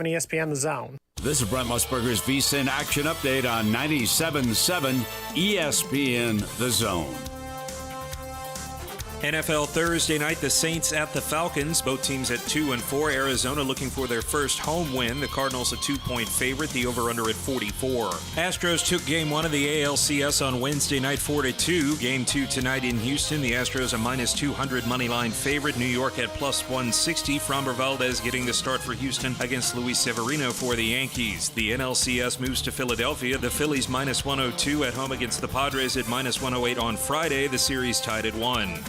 ESPN The Zone. This is Brent Musburger's VSiN Action Update on 97.7 ESPN The Zone. NFL Thursday night, the Saints at the Falcons. Both teams at 2-4. Arizona looking for their first home win. The Cardinals a 2-point favorite. The over-under at 44. Astros took Game 1 of the ALCS on Wednesday night 4-2. Game 2 tonight in Houston. The Astros a minus 200 money line favorite. New York at plus 160. Framber Valdez getting the start for Houston against Luis Severino for the Yankees. The NLCS moves to Philadelphia. The Phillies minus 102 at home against the Padres at minus 108 on Friday. The series tied at 1.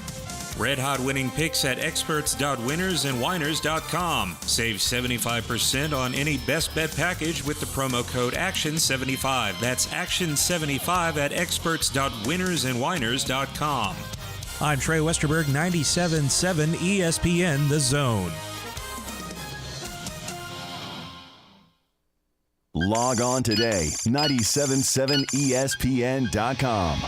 Red Hot winning picks at experts.winnersandwhiners.com. Save 75% on any best bet package with the promo code ACTION75. That's ACTION75 at experts.winnersandwhiners.com. I'm Trey Westerberg, 97.7 ESPN The Zone. Log on today, 977ESPN.com.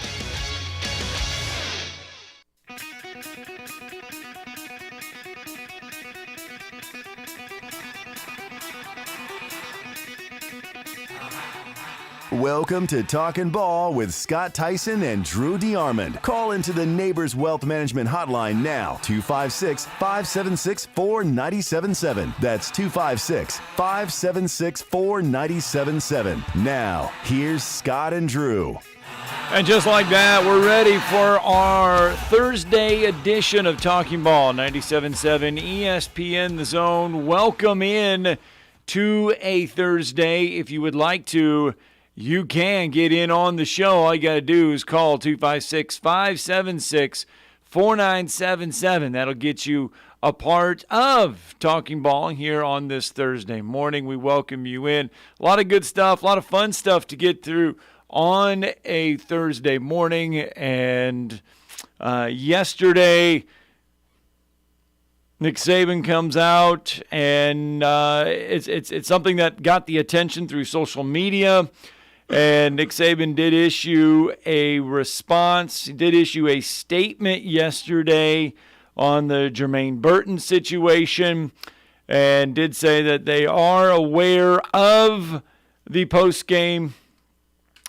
Welcome to Talkin' Ball with Scott Tyson and Drew DeArmond. Call into the Neighbors Wealth Management Hotline now, 256-576-4977. That's 256-576-4977. Now, here's Scott and Drew. And just like that, we're ready for our Thursday edition of Talking Ball, 97.7 ESPN The Zone. Welcome in to a Thursday. If you would like to, you can get in on the show. All you got to do is call 256-576-4977. That'll get you a part of Talking Ball here on this Thursday morning. We welcome you in. A lot of good stuff, a lot of fun stuff to get through on a Thursday morning. And yesterday, Nick Saban comes out, and it's something that got the attention through social media. And Nick Saban did issue a response. He did issue a statement yesterday on the Jermaine Burton situation, and did say that they are aware of the post-game.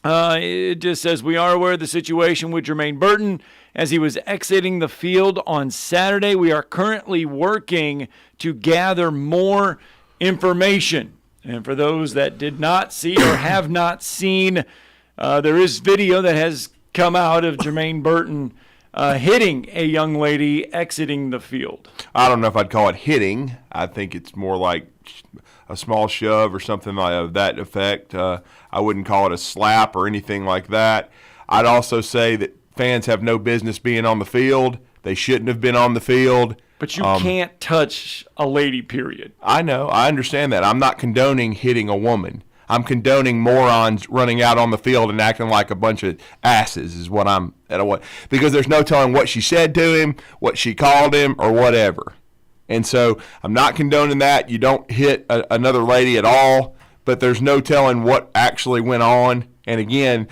It just says, we are aware of the situation with Jermaine Burton as he was exiting the field on Saturday. We are currently working to gather more information. And for those that did not see or have not seen, there is video that has come out of Jermaine Burton hitting a young lady exiting the field. I don't know if I'd call it hitting. I think it's more like a small shove or something like of that effect. I wouldn't call it a slap or anything like that. I'd also say that fans have no business being on the field. They shouldn't have been on the field. But you can't touch a lady, period. I know. I understand that. I'm not condoning hitting a woman. I'm condoning morons running out on the field and acting like a bunch of asses is what I'm at. Because there's no telling what she said to him, what she called him, or whatever. And so I'm not condoning that. You don't hit another lady at all, but there's no telling what actually went on. And again,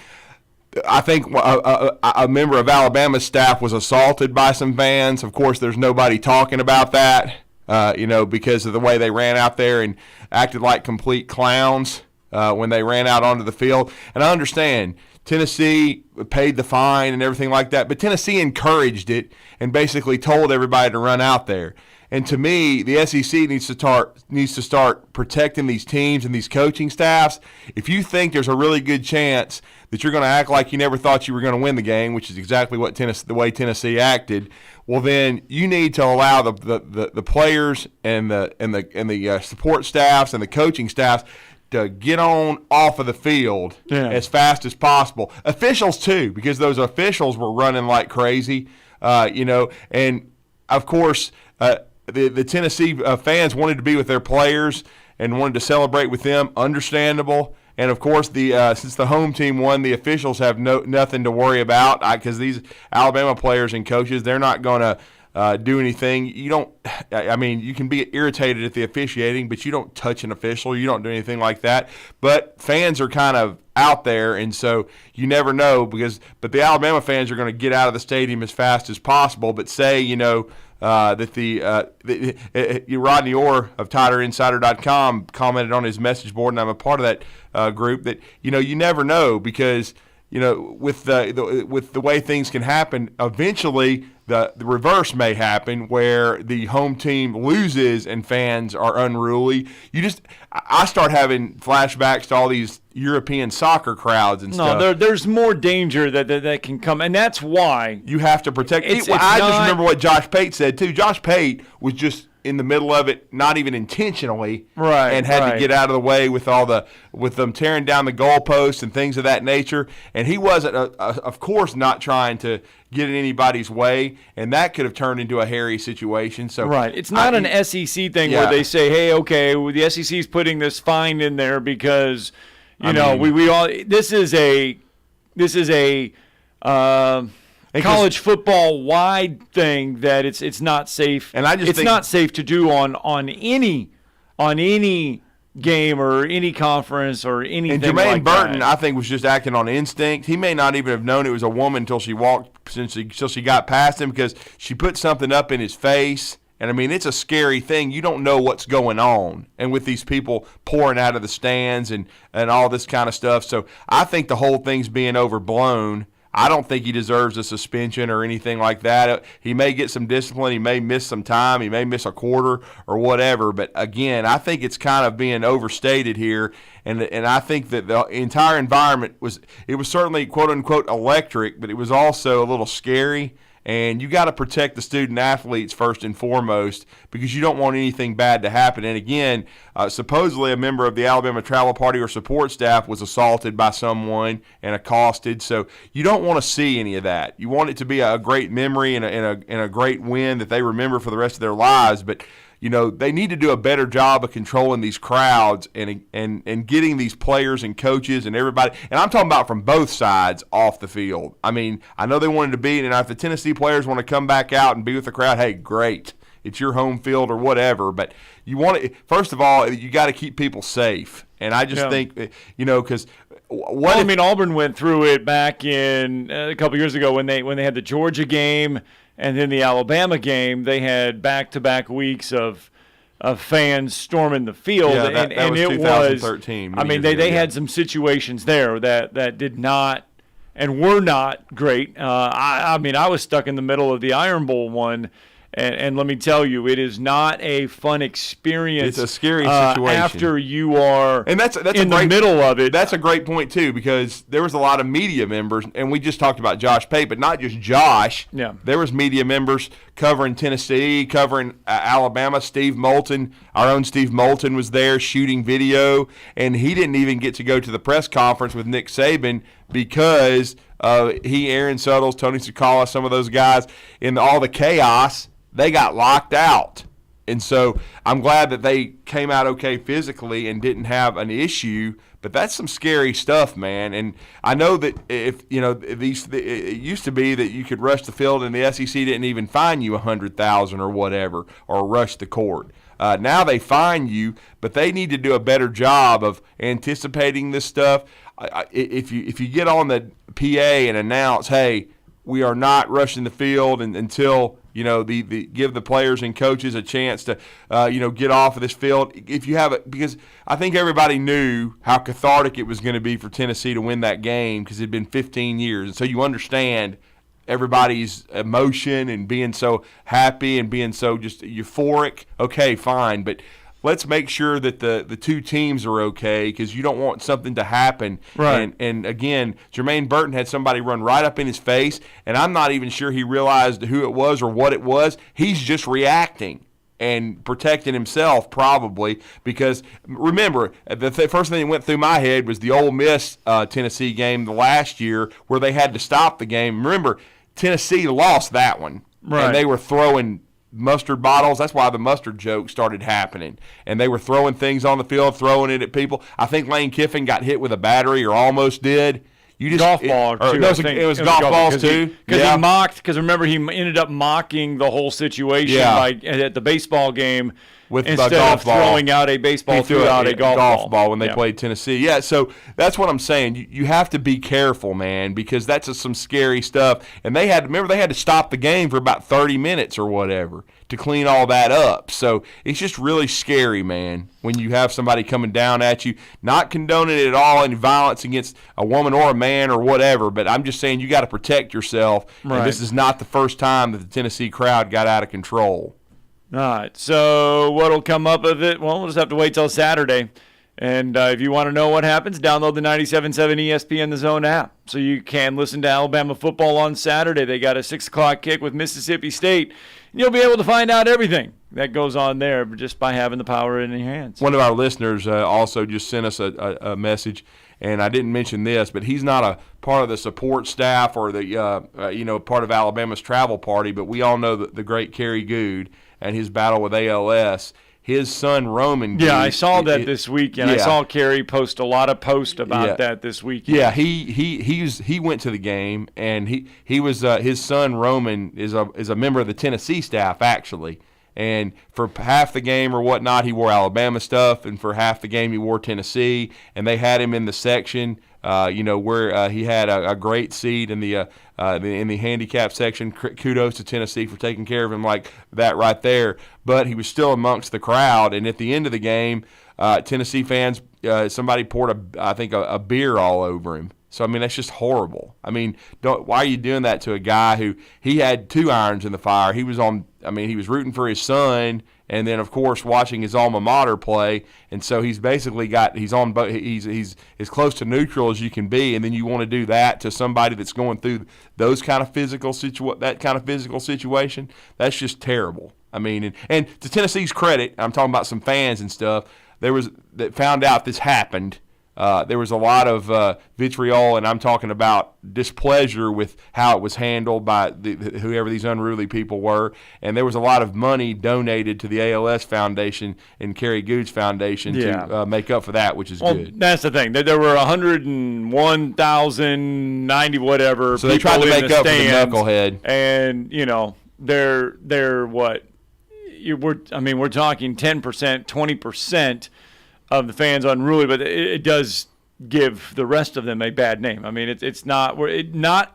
I think a member of Alabama's staff was assaulted by some fans. Of course, there's nobody talking about that, because of the way they ran out there and acted like complete clowns when they ran out onto the field. And I understand Tennessee paid the fine and everything like that, but Tennessee encouraged it and basically told everybody to run out there. And to me, the SEC needs to start protecting these teams and these coaching staffs. If you think there's a really good chance that you're going to act like you never thought you were going to win the game, which is exactly what the way Tennessee acted, well then you need to allow the players and the support staffs and the coaching staffs to get on off of the field as fast as possible. Officials too, because those officials were running like crazy, and of course. The Tennessee fans wanted to be with their players and wanted to celebrate with them. Understandable. And, of course, since the home team won, the officials have nothing to worry about because these Alabama players and coaches, they're not going to do anything. You can be irritated at the officiating, but you don't touch an official. You don't do anything like that. But fans are kind of out there, and so you never know but the Alabama fans are going to get out of the stadium as fast as possible. But say, that Rodney Orr of TiderInsider.com commented on his message board, and I'm a part of that group, that, you never know, because, with the way things can happen, eventually the reverse may happen, where the home team loses and fans are unruly. I start having flashbacks to all these European soccer crowds and stuff. No, there's more danger that can come, and that's why you have to protect. It's I just remember what Josh Pate said too. Josh Pate was just in the middle of it, not even intentionally, right, and had to get out of the way with them tearing down the goalposts and things of that nature. And he wasn't, of course, not trying to get in anybody's way, and that could have turned into a hairy situation. So right, it's not an SEC thing where they say, "Hey, okay, well, the SEC's putting this fine in there because we all." This is a college football wide thing that it's not safe, and I just it's not safe to do on any game or any conference or anything. And Jermaine like Burton, that. I think, was just acting on instinct. He may not even have known it was a woman until she got past him, because she put something up in his face. And, I mean, it's a scary thing. You don't know what's going on. And with these people pouring out of the stands and all this kind of stuff. So I think the whole thing's being overblown. I don't think he deserves a suspension or anything like that. He may get some discipline. He may miss some time. He may miss a quarter or whatever. But, again, I think it's kind of being overstated here. And I think that the entire environment was certainly, quote-unquote, electric, but it was also a little scary. And you got to protect the student athletes first and foremost, because you don't want anything bad to happen. And again, supposedly a member of the Alabama travel party or support staff was assaulted by someone and accosted. So you don't want to see any of that. You want it to be a great memory and a great win that they remember for the rest of their lives. But they need to do a better job of controlling these crowds and getting these players and coaches and everybody. And I'm talking about from both sides off the field. I mean, I know they wanted to be, and if the Tennessee players want to come back out and be with the crowd, hey, great. It's your home field or whatever. But you want to, first of all, you got to keep people safe. And I just think, because Auburn went through it back in a couple years ago when they had the Georgia game. And then the Alabama game, they had back-to-back weeks of fans storming the field. Yeah, that was 2013. They had some situations there that did not and were not great. I was stuck in the middle of the Iron Bowl one, and let me tell you, it is not a fun experience. It's a scary situation. After you are and that's in the middle of it. That's a great point, too, because there was a lot of media members, and we just talked about Josh Pate, but not just Josh. Yeah. There was media members covering Tennessee, covering Alabama. Steve Moulton, our own Steve Moulton, was there shooting video, and he didn't even get to go to the press conference with Nick Saban because Aaron Suttles, Tony Sakala, some of those guys, in all the chaos, they got locked out. And so I'm glad that they came out okay physically and didn't have an issue, but that's some scary stuff, man. And I know that it used to be that you could rush the field and the SEC didn't even fine you $100,000 or whatever, or rush the court. Now they fine you, but they need to do a better job of anticipating this stuff. If you get on the PA and announce, hey, we are not rushing the field until give the players and coaches a chance to get off of this field. If you have it, because I think everybody knew how cathartic it was going to be for Tennessee to win that game, because it had been 15 years, and so you understand everybody's emotion and being so happy and being so just euphoric. Okay, fine, but let's make sure that the two teams are okay, because you don't want something to happen. Right. And again, Jermaine Burton had somebody run right up in his face, and I'm not even sure he realized who it was or what it was. He's just reacting and protecting himself probably, because remember, the first thing that went through my head was the Ole Miss Tennessee game the last year where they had to stop the game. Remember, Tennessee lost that one. Right. And they were throwing mustard bottles. That's why the mustard joke started happening. And they were throwing things on the field, throwing it at people. I think Lane Kiffin got hit with a battery or almost did. You just golf ball, too. No, I think. it was golf balls too. Because he mocked. Because remember, he ended up mocking the whole situation at the baseball game. With instead golf of ball. Throwing out a baseball, threw out a golf ball when they played Tennessee. Yeah, so that's what I'm saying. You have to be careful, man, because that's just some scary stuff. And they had to stop the game for about 30 minutes or whatever to clean all that up. So it's just really scary, man, when you have somebody coming down at you, not condoning it at all, any violence against a woman or a man or whatever. But I'm just saying you got to protect yourself. Right. And this is not the first time that the Tennessee crowd got out of control. All right, so what'll come up of it? Well, we'll just have to wait till Saturday. And if you want to know what happens, download the 97.7 ESPN The Zone app so you can listen to Alabama football on Saturday. They got a 6 o'clock kick with Mississippi State. And you'll be able to find out everything that goes on there just by having the power in your hands. One of our listeners also just sent us a message, and I didn't mention this, but he's not a part of the support staff or the part of Alabama's travel party, but we all know the great Kerry Good and his battle with ALS. His son Roman. Yeah, I saw that this weekend. I saw Kerry post a lot of posts about that this weekend. Yeah, he went to the game, and he was his son Roman is a member of the Tennessee staff actually. And for half the game or whatnot, he wore Alabama stuff, and for half the game he wore Tennessee. And they had him in the section, where he had a great seat in the handicap section. Kudos to Tennessee for taking care of him like that right there. But he was still amongst the crowd, and at the end of the game, Tennessee fans, somebody poured a beer all over him. So, I mean, that's just horrible. I mean, why are you doing that to a guy who he had 2 irons in the fire? He was rooting for his son, and then, of course, watching his alma mater play. And so he's basically he's as close to neutral as you can be. And then you want to do that to somebody that's going through that kind of physical situation. That's just terrible. I mean, and to Tennessee's credit, I'm talking about some fans and stuff. That found out this happened. There was a lot of vitriol, and I'm talking about displeasure with how it was handled by whoever these unruly people were. And there was a lot of money donated to the ALS Foundation and Kerry Good's Foundation to make up for that, which is good. That's the thing. There were 101,090 whatever. So they tried to make up for the knucklehead. And they're what? We're talking 10%, 20%. Of the fans unruly, but it does give the rest of them a bad name. I mean, it's not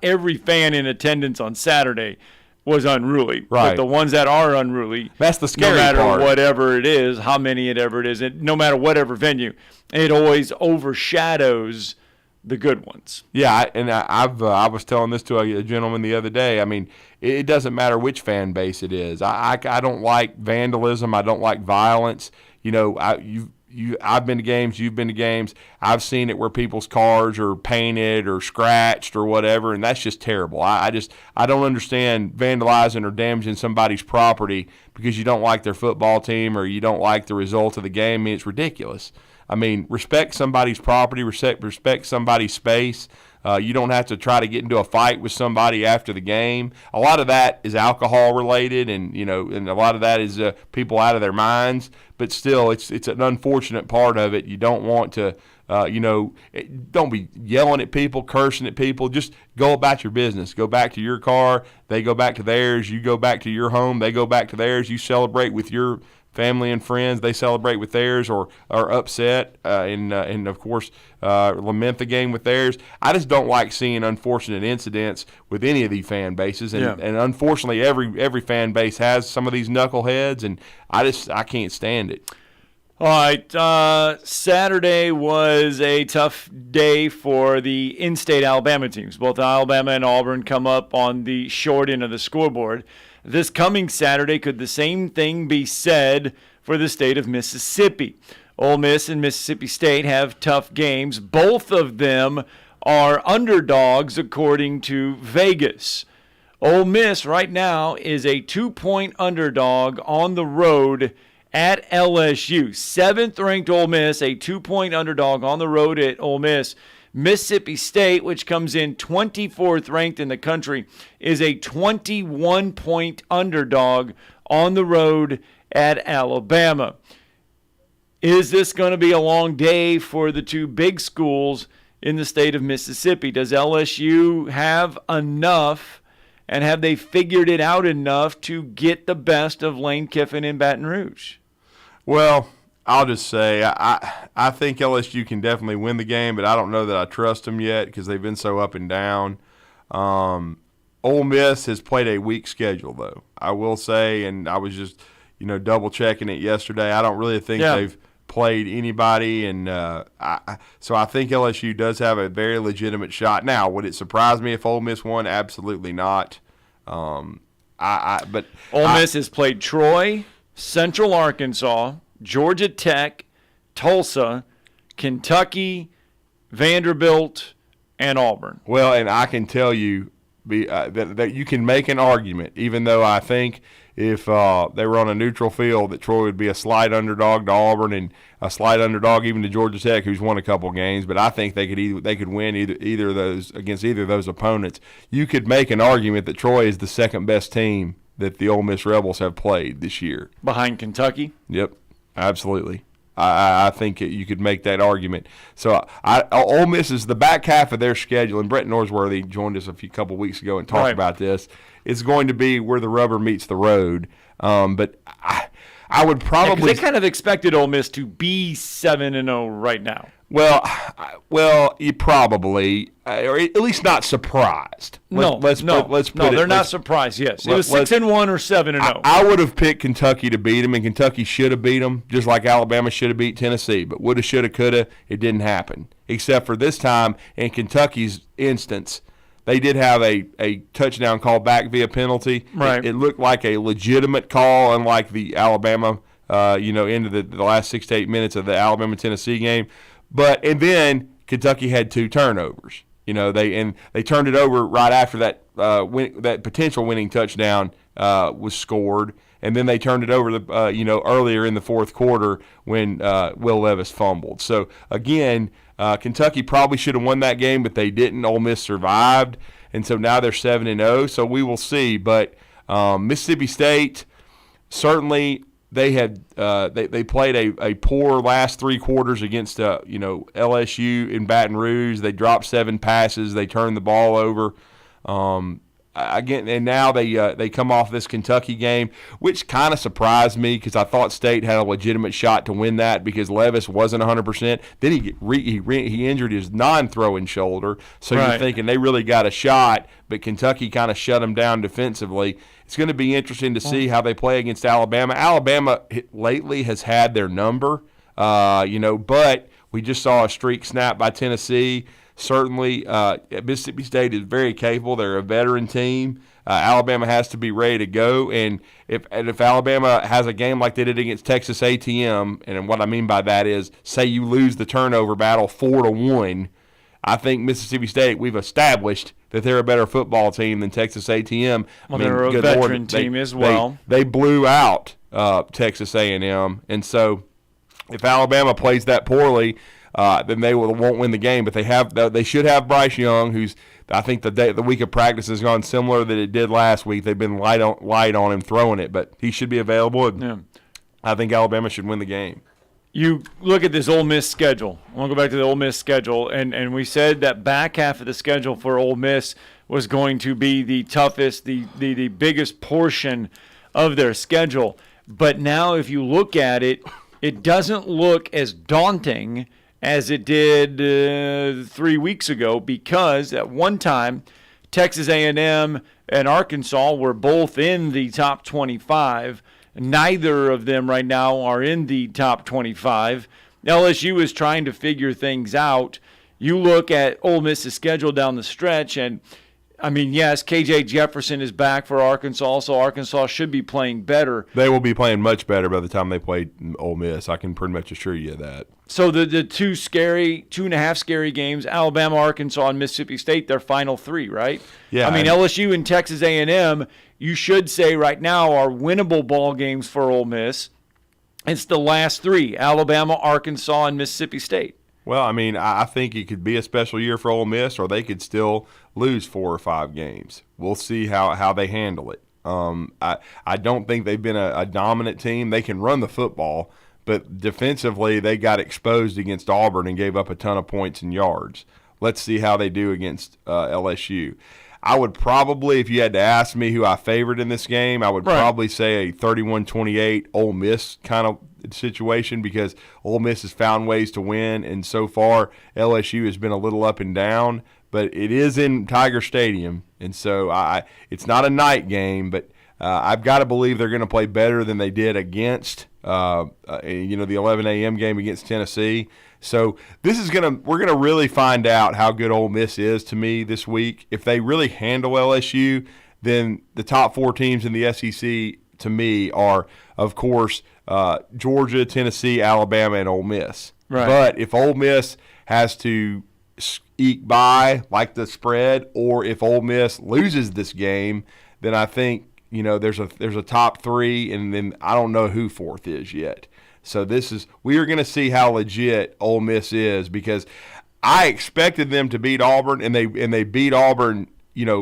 every fan in attendance on Saturday was unruly, right? But the ones that are unruly, that's the scary part. No matter part. Whatever it is, how many it is, no matter whatever venue, it always overshadows the good ones. Yeah, I was telling this to a gentleman the other day. I mean, it doesn't matter which fan base it is. I don't like vandalism. I don't like violence. I've been to games, you've been to games. I've seen it where people's cars are painted or scratched or whatever, and that's just terrible. I don't understand vandalizing or damaging somebody's property because you don't like their football team or you don't like the result of the game. I mean, it's ridiculous. I mean, respect somebody's property, respect somebody's space. You don't have to try to get into a fight with somebody after the game. A lot of that is alcohol related, and a lot of that is people out of their minds. But still, it's an unfortunate part of it. You don't want to, don't be yelling at people, cursing at people. Just go about your business. Go back to your car. They go back to theirs. You go back to your home. They go back to theirs. You celebrate with your family and friends. They celebrate with theirs or are upset and of course lament the game with theirs. I just don't like seeing unfortunate incidents with any of these fan bases, and unfortunately every fan base has some of these knuckleheads, and I can't stand it. All right, Saturday was a tough day for the in-state Alabama teams. Both Alabama and Auburn come up on the short end of the scoreboard. This coming Saturday, could the same thing be said for the state of Mississippi? Ole Miss and Mississippi State have tough games. Both of them are underdogs according to Vegas. Ole Miss right now is a 2-point underdog on the road at LSU. 7th-ranked Ole Miss, a 2-point underdog on the road at Ole Miss. Mississippi State, which comes in 24th ranked in the country, is a 21-point underdog on the road at Alabama. Is this going to be a long day for the two big schools in the state of Mississippi. Does LSU have enough, and have they figured it out enough to get the best of Lane Kiffin in Baton Rouge? Well, I'll just say I think LSU can definitely win the game, but I don't know that I trust them yet because they've been so up and down. Ole Miss has played a weak schedule, though, I will say, and I was just double-checking it yesterday. I don't really think they've played anybody, and so I think LSU does have a very legitimate shot. Now, would it surprise me if Ole Miss won? Absolutely not. But Ole Miss has played Troy, Central Arkansas, Georgia Tech, Tulsa, Kentucky, Vanderbilt, and Auburn. Well, and I can tell you that you can make an argument, even though I think if they were on a neutral field, that Troy would be a slight underdog to Auburn and a slight underdog even to Georgia Tech, who's won a couple games. But I think they could win either of those against either of those opponents. You could make an argument that Troy is the second best team that the Ole Miss Rebels have played this year, behind Kentucky. Yep, absolutely. I think you could make that argument. So Ole Miss is the back half of their schedule, and Brett Norsworthy joined us a couple weeks ago and talked about this. It's going to be where the rubber meets the road. But I would probably they kind of expected Ole Miss to be 7-0 right now. Well, you probably, or at least not surprised. Let's put they're not surprised. Yes, it was 6-1 or 7-0. I would have picked Kentucky to beat them, and Kentucky should have beat them, just like Alabama should have beat Tennessee. But woulda, shoulda, coulda, it didn't happen. Except for this time, in Kentucky's instance, they did have a touchdown call back via penalty. Right. It looked like a legitimate call, unlike the Alabama, into the last 6 to 8 minutes of the Alabama-Tennessee game. And then Kentucky had 2 turnovers. They turned it over right after that that potential winning touchdown was scored, and then they turned it over earlier in the fourth quarter when Will Levis fumbled. So again, Kentucky probably should have won that game, but they didn't. Ole Miss survived, and so now they're 7-0. So we will see. But Mississippi State certainly. They had they played a poor last 3 quarters against LSU in Baton Rouge. They dropped 7 passes. They turned the ball over. Again, and now they come off this Kentucky game, which kind of surprised me because I thought State had a legitimate shot to win that because Levis wasn't 100%. Then he injured his non-throwing shoulder, so You're thinking they really got a shot, but Kentucky kind of shut them down defensively. It's going to be interesting to see how they play against Alabama. Alabama lately has had their number, but we just saw a streak snap by Tennessee. Certainly, Mississippi State is very capable. They're a veteran team. Alabama has to be ready to go. And if Alabama has a game like they did against Texas A&M, and what I mean by that is, say you lose the turnover battle 4-1, I think Mississippi State, we've established that they're a better football team than Texas A&M. Well, they're a veteran team as well. They blew out Texas A&M, and so if Alabama plays that poorly, then they won't win the game. But they should have Bryce Young, who's I think the week of practice has gone similar that it did last week. They've been light on him throwing it, but he should be available. Yeah. I think Alabama should win the game. You look at this Ole Miss schedule. I want to go back to the Ole Miss schedule, and we said that back half of the schedule for Ole Miss was going to be the toughest, the biggest portion of their schedule. But now if you look at it, it doesn't look as daunting as it did 3 weeks ago because at one time Texas A&M and Arkansas were both in the top 25. Neither of them right now are in the top 25. LSU is trying to figure things out. You look at Ole Miss's schedule down the stretch, and, I mean, yes, KJ Jefferson is back for Arkansas, so Arkansas should be playing better. They will be playing much better by the time they play Ole Miss. I can pretty much assure you of that. So the 2.5 scary games, Alabama, Arkansas, and Mississippi State, their final 3, right? Yeah. I mean, LSU and Texas A&M, you should say right now are winnable ball games for Ole Miss. It's the last 3, Alabama, Arkansas, and Mississippi State. Well, I mean, I think it could be a special year for Ole Miss, or they could still lose 4 or 5 games. We'll see how they handle it. I don't think they've been a dominant team. They can run the football, but defensively they got exposed against Auburn and gave up a ton of points and yards. let's see how they do against LSU. I would probably, if you had to ask me who I favored in this game, I would probably say a 31-28 Ole Miss kind of situation, because Ole Miss has found ways to win, and so far LSU has been a little up and down, but it is in Tiger Stadium, and so it's not a night game, but I've got to believe they're going to play better than they did against the 11 a.m. game against Tennessee. So we're gonna really find out how good Ole Miss is to me this week. If they really handle LSU, then the top 4 teams in the SEC to me are, of course, Georgia, Tennessee, Alabama, and Ole Miss. Right. But if Ole Miss has to eke by like the spread, or if Ole Miss loses this game, then I think there's a top 3, and then I don't know who 4th is yet. So we are going to see how legit Ole Miss is, because I expected them to beat Auburn, and they beat Auburn,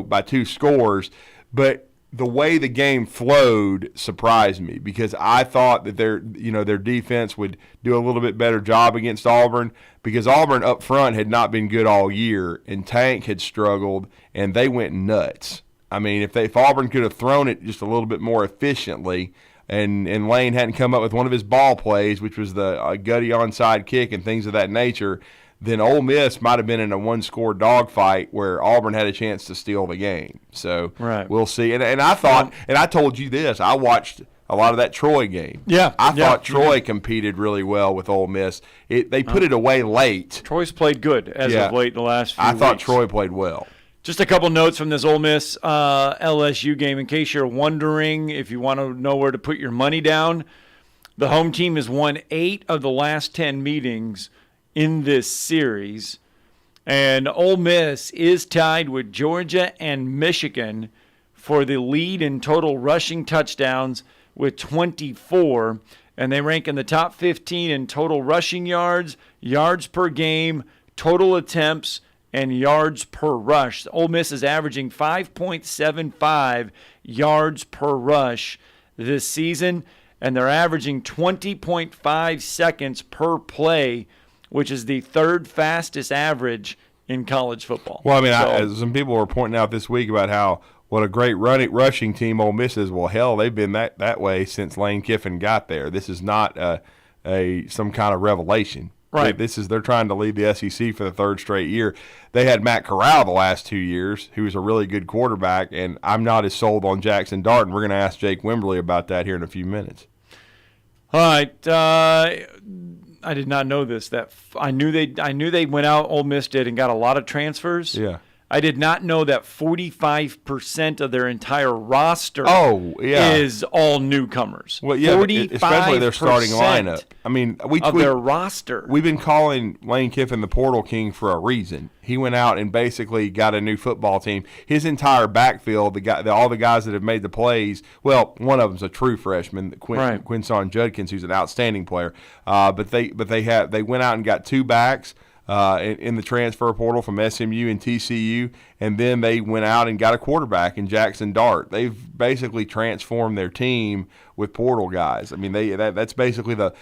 by 2 scores, but the way the game flowed surprised me, because I thought that their defense would do a little bit better job against Auburn, because Auburn up front had not been good all year, and Tank had struggled, and they went nuts. I mean, if Auburn could have thrown it just a little bit more efficiently, and Lane hadn't come up with one of his ball plays, which was the gutty onside kick and things of that nature, then Ole Miss might have been in a 1-score dogfight where Auburn had a chance to steal the game. So We'll see. And I thought, and I told you this, I watched a lot of that Troy game. Yeah. I thought Troy competed really well with Ole Miss. They put it away late. Troy's played good as of late in the last few weeks. I thought Troy played well. Just a couple notes from this Ole Miss LSU game, in case you're wondering if you want to know where to put your money down. The home team has won 8 of the last 10 meetings in this series, and Ole Miss is tied with Georgia and Michigan for the lead in total rushing touchdowns with 24, and they rank in the top 15 in total rushing yards, yards per game, total attempts, and yards per rush. Ole Miss is averaging 5.75 yards per rush this season, and they're averaging 20.5 seconds per play, which is the 3rd fastest average in college football. Well, I mean, some people were pointing out this week about what a great rushing team Ole Miss is. Well, hell, they've been that way since Lane Kiffin got there. This is not some kind of revelation. Right. They're trying to lead the SEC for the 3rd straight year. They had Matt Corral the last 2 years, who was a really good quarterback, and I'm not as sold on Jackson Dart. We're going to ask Jake Wimberly about that here in a few minutes. All right. I did not know this. I knew they went out, Ole Miss did, and got a lot of transfers. Yeah. I did not know that 45% of their entire roster is all newcomers. Well, yeah, especially their starting lineup. I mean, their roster. We've been calling Lane Kiffin the Portal King for a reason. He went out and basically got a new football team. His entire backfield, all the guys that have made the plays. Well, one of them's a true freshman, Quinson Judkins, who's an outstanding player. But they went out and got 2 backs. In the transfer portal from SMU and TCU, and then they went out and got a quarterback in Jackson Dart. They've basically transformed their team with portal guys. I mean, that's basically the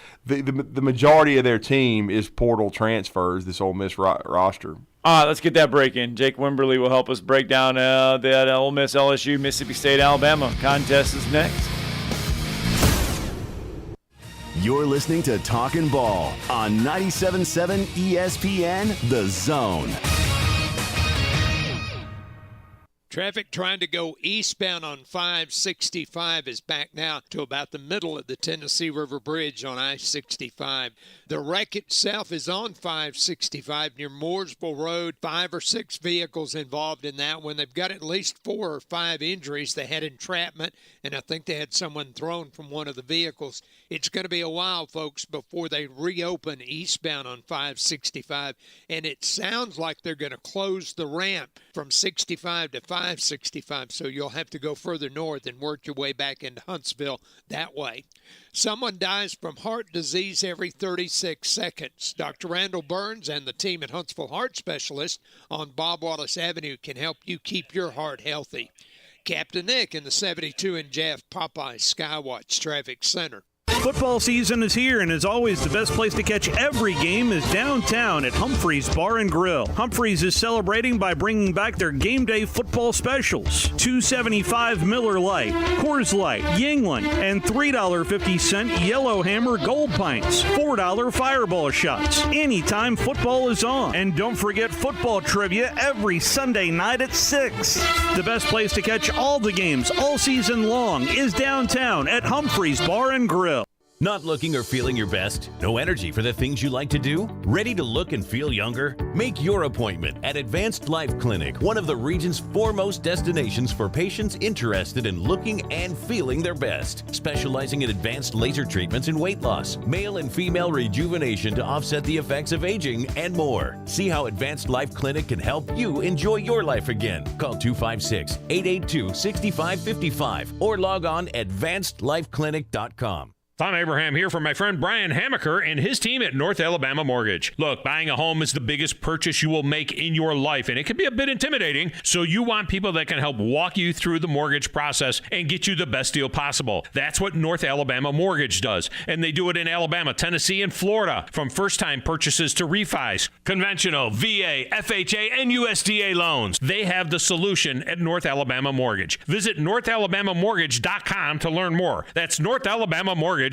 majority of their team is portal transfers, this Ole Miss roster. Let's get that break in. Jake Wimberly will help us break down that Ole Miss, LSU, Mississippi State, Alabama contest is next. You're listening to Talkin' Ball on 97.7 ESPN, The Zone. Traffic trying to go eastbound on 565 is back now to about the middle of the Tennessee River Bridge on I-65. The wreck itself is on 565 near Mooresville Road. 5 or 6 vehicles involved in that one. They've got at least 4 or 5 injuries. They had entrapment, and I think they had someone thrown from one of the vehicles. It's going to be a while, folks, before they reopen eastbound on 565, and it sounds like they're going to close the ramp from 65 to 565, so you'll have to go further north and work your way back into Huntsville that way. Someone dies from heart disease every 36 seconds. Dr. Randall Burns and the team at Huntsville Heart Specialist on Bob Wallace Avenue can help you keep your heart healthy. Captain Nick in the 72 and Jeff Popeye Skywatch Traffic Center. Football season is here, and as always, the best place to catch every game is downtown at Humphrey's Bar and Grill. Humphrey's is celebrating by bringing back their game day football specials. $2.75 Miller Lite, Coors Light, Yingling, and $3.50 Yellowhammer Gold Pints. $4 Fireball shots. Anytime football is on. And don't forget football trivia every Sunday night at 6. The best place to catch all the games all season long is downtown at Humphrey's Bar and Grill. Not looking or feeling your best? No energy for the things you like to do? Ready to look and feel younger? Make your appointment at Advanced Life Clinic, one of the region's foremost destinations for patients interested in looking and feeling their best. Specializing in advanced laser treatments and weight loss, male and female rejuvenation to offset the effects of aging, and more. See how Advanced Life Clinic can help you enjoy your life again. Call 256-882-6555 or log on advancedlifeclinic.com. Tom Abraham here for my friend Brian Hamaker and his team at North Alabama Mortgage. Look, buying a home is the biggest purchase you will make in your life, and it can be a bit intimidating, so you want people that can help walk you through the mortgage process and get you the best deal possible. That's what North Alabama Mortgage does, and they do it in Alabama, Tennessee, and Florida, from first-time purchases to refis, conventional, VA, FHA, and USDA loans. They have the solution at North Alabama Mortgage. Visit NorthAlabamaMortgage.com to learn more. That's NorthAlabamaMortgage.com.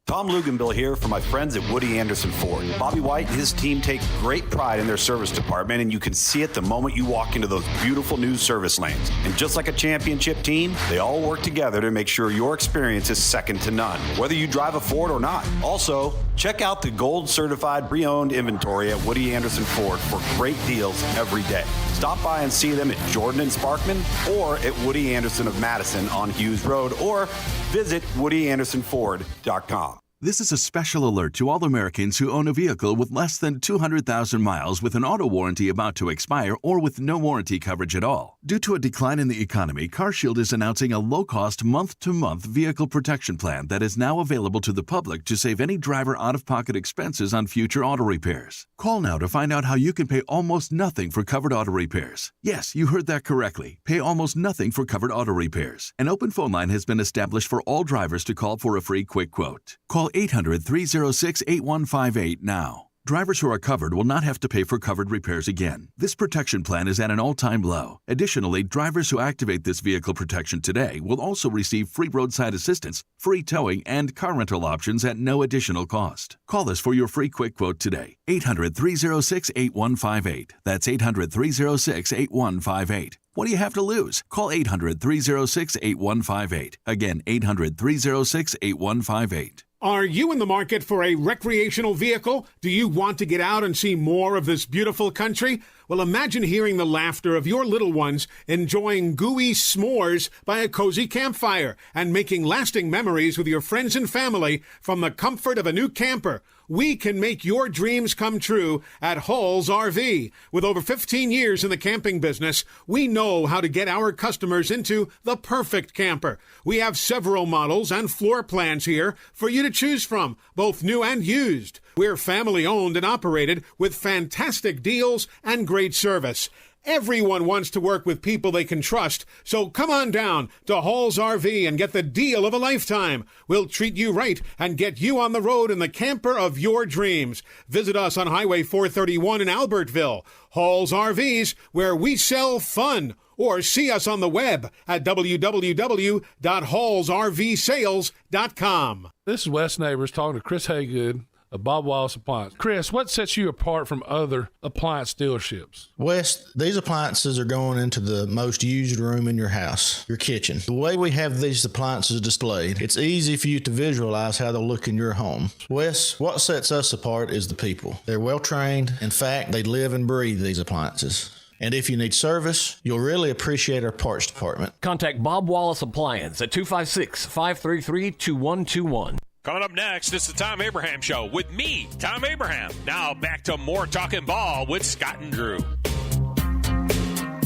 Tom Luganbill here for my friends at Woody Anderson Ford. Bobby White and his team take great pride in their service department, and you can see it the moment you walk into those beautiful new service lanes. And just like a championship team, they all work together to make sure your experience is second to none, whether you drive a Ford or not. Also, check out the gold certified pre-owned inventory at Woody Anderson Ford for great deals every day. Stop by and see them at Jordan and Sparkman or at Woody Anderson of Madison on Hughes Road, or visit WoodyAndersonFord.com. This is a special alert to all Americans who own a vehicle with less than 200,000 miles with an auto warranty about to expire or with no warranty coverage at all. Due to a decline in the economy, CarShield is announcing a low-cost month-to-month vehicle protection plan that is now available to the public to save any driver out-of-pocket expenses on future auto repairs. Call now to find out how you can pay almost nothing for covered auto repairs. Yes, you heard that correctly. Pay almost nothing for covered auto repairs. An open phone line has been established for all drivers to call for a free quick quote. Call 800-306-8158 now. Drivers who are covered will not have to pay for covered repairs again. This protection plan is at an all-time low. Additionally, drivers who activate this vehicle protection today will also receive free roadside assistance, free towing, and car rental options at no additional cost. Call us for your free quick quote today. 800-306-8158. That's 800-306-8158. What do you have to lose? Call 800-306-8158. Again, 800-306-8158. Are you in the market for a recreational vehicle? Do you want to get out and see more of this beautiful country? Well, imagine hearing the laughter of your little ones enjoying gooey s'mores by a cozy campfire and making lasting memories with your friends and family from the comfort of a new camper. We can make your dreams come true at Hall's RV. With over 15 years in the camping business, we know how to get our customers into the perfect camper. We have several models and floor plans here for you to choose from, both new and used. We're family owned and operated with fantastic deals and great service. Everyone wants to work with people they can trust, so come on down to Hall's RV and get the deal of a lifetime. We'll treat you right and get you on the road in the camper of your dreams. Visit us on Highway 431 in Albertville. Hall's RVs, where we sell fun. Or see us on the web at www.hallsrvsales.com. This is Wes Neighbors talking to Chris Haygood of Bob Wallace Appliance. Chris, what sets you apart from other appliance dealerships? Wes, these appliances are going into the most used room in your house, your kitchen. The way we have these appliances displayed, it's easy for you to visualize how they'll look in your home. Wes, what sets us apart is the people. They're well trained. In fact, they live and breathe these appliances. And if you need service, you'll really appreciate our parts department. Contact Bob Wallace Appliance at 256-533-2121. Coming up next, it's the Tom Abraham Show with me, Tom Abraham. Now back to more Talking Ball with Scott and Drew.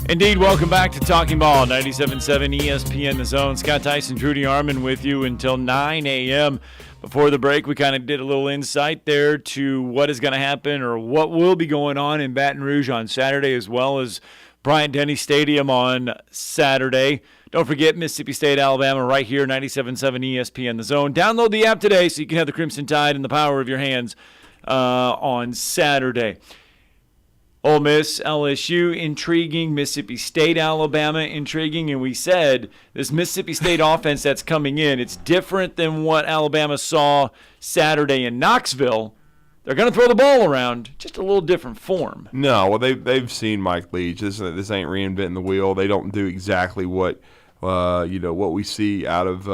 Indeed, welcome back to Talking Ball, 97.7 ESPN The Zone. Scott Tyson, Drew DeArmond with you until 9 a.m. Before the break, we kind of did a little insight there to what is going to happen or what will be going on in Baton Rouge on Saturday, as well as Bryant-Denny Stadium on Saturday. Don't forget Mississippi State, Alabama, right here, 97.7 ESPN The Zone. Download the app today so you can have the Crimson Tide in the power of your hands on Saturday. Ole Miss, LSU, intriguing. Mississippi State, Alabama, intriguing. And we said this Mississippi State offense that's coming in, it's different than what Alabama saw Saturday in Knoxville. They're going to throw the ball around, just a little different form. No, well, they've seen Mike Leach. This ain't reinventing the wheel. They don't do exactly what what we see out of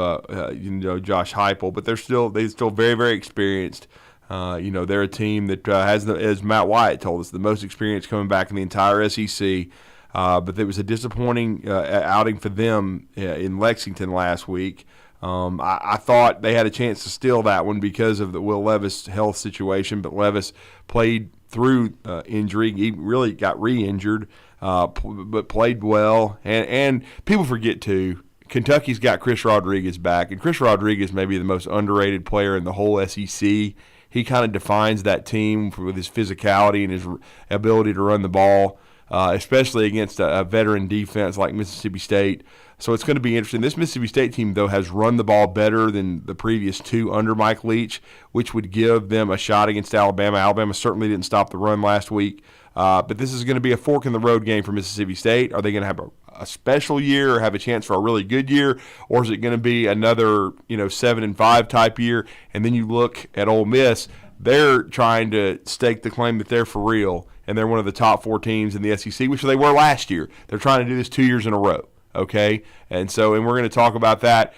Josh Heupel, but they're still very, very experienced. They're a team that has, as Matt Wyatt told us, the most experience coming back in the entire SEC. But it was a disappointing outing for them in Lexington last week. I thought they had a chance to steal that one because of the Will Levis health situation, but Levis played through injury. He really got re-injured, but played well. And people forget, too, Kentucky's got Chris Rodriguez back, and Chris Rodriguez may be the most underrated player in the whole SEC. He kind of defines that team with his physicality and his ability to run the ball, especially against a veteran defense like Mississippi State. So it's going to be interesting. This Mississippi State team, though, has run the ball better than the previous two under Mike Leach, which would give them a shot against Alabama. Alabama certainly didn't stop the run last week. But this is going to be a fork-in-the-road game for Mississippi State. Are they going to have a special year or have a chance for a really good year, or is it going to be another 7-5 type year? And then you look at Ole Miss, they're trying to stake the claim that they're for real, and they're one of the top 4 teams in the SEC, which they were last year. They're trying to do this 2 years in a row. Okay, and we're going to talk about that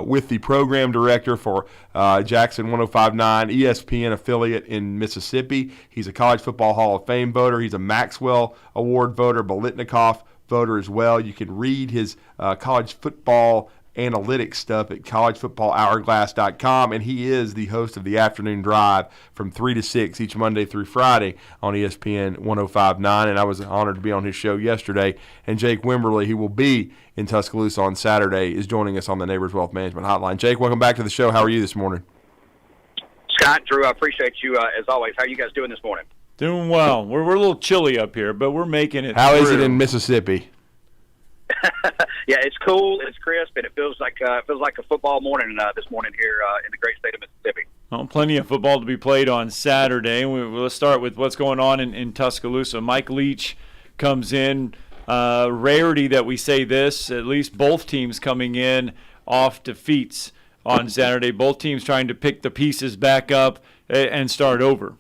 with the program director for Jackson 105.9 ESPN affiliate in Mississippi. He's a College Football Hall of Fame voter. He's a Maxwell Award voter, Bolitnikoff voter as well. You can read his college football analytics stuff at collegefootballhourglass.com, and he is the host of the Afternoon Drive from 3 to 6 each Monday through Friday on ESPN 105.9, and I was honored to be on his show yesterday. And Jake Wimberly, who will be in Tuscaloosa on Saturday, is joining us on the Neighbors Wealth Management Hotline. Jake, welcome back to the show. How are you this morning? Scott, Drew, I appreciate you as always. How are you guys doing this morning? Doing well. We're a little chilly up here, but we're making it How through. is it in Mississippi? Yeah, it's cool, it's crisp, and it feels like a football morning this morning here in the great state of Mississippi. Well, plenty of football to be played on Saturday. Let's start with what's going on in Tuscaloosa. Mike Leach comes in. Rarity that we say this, at least both teams coming in off defeats on Saturday. Both teams trying to pick the pieces back up and start over.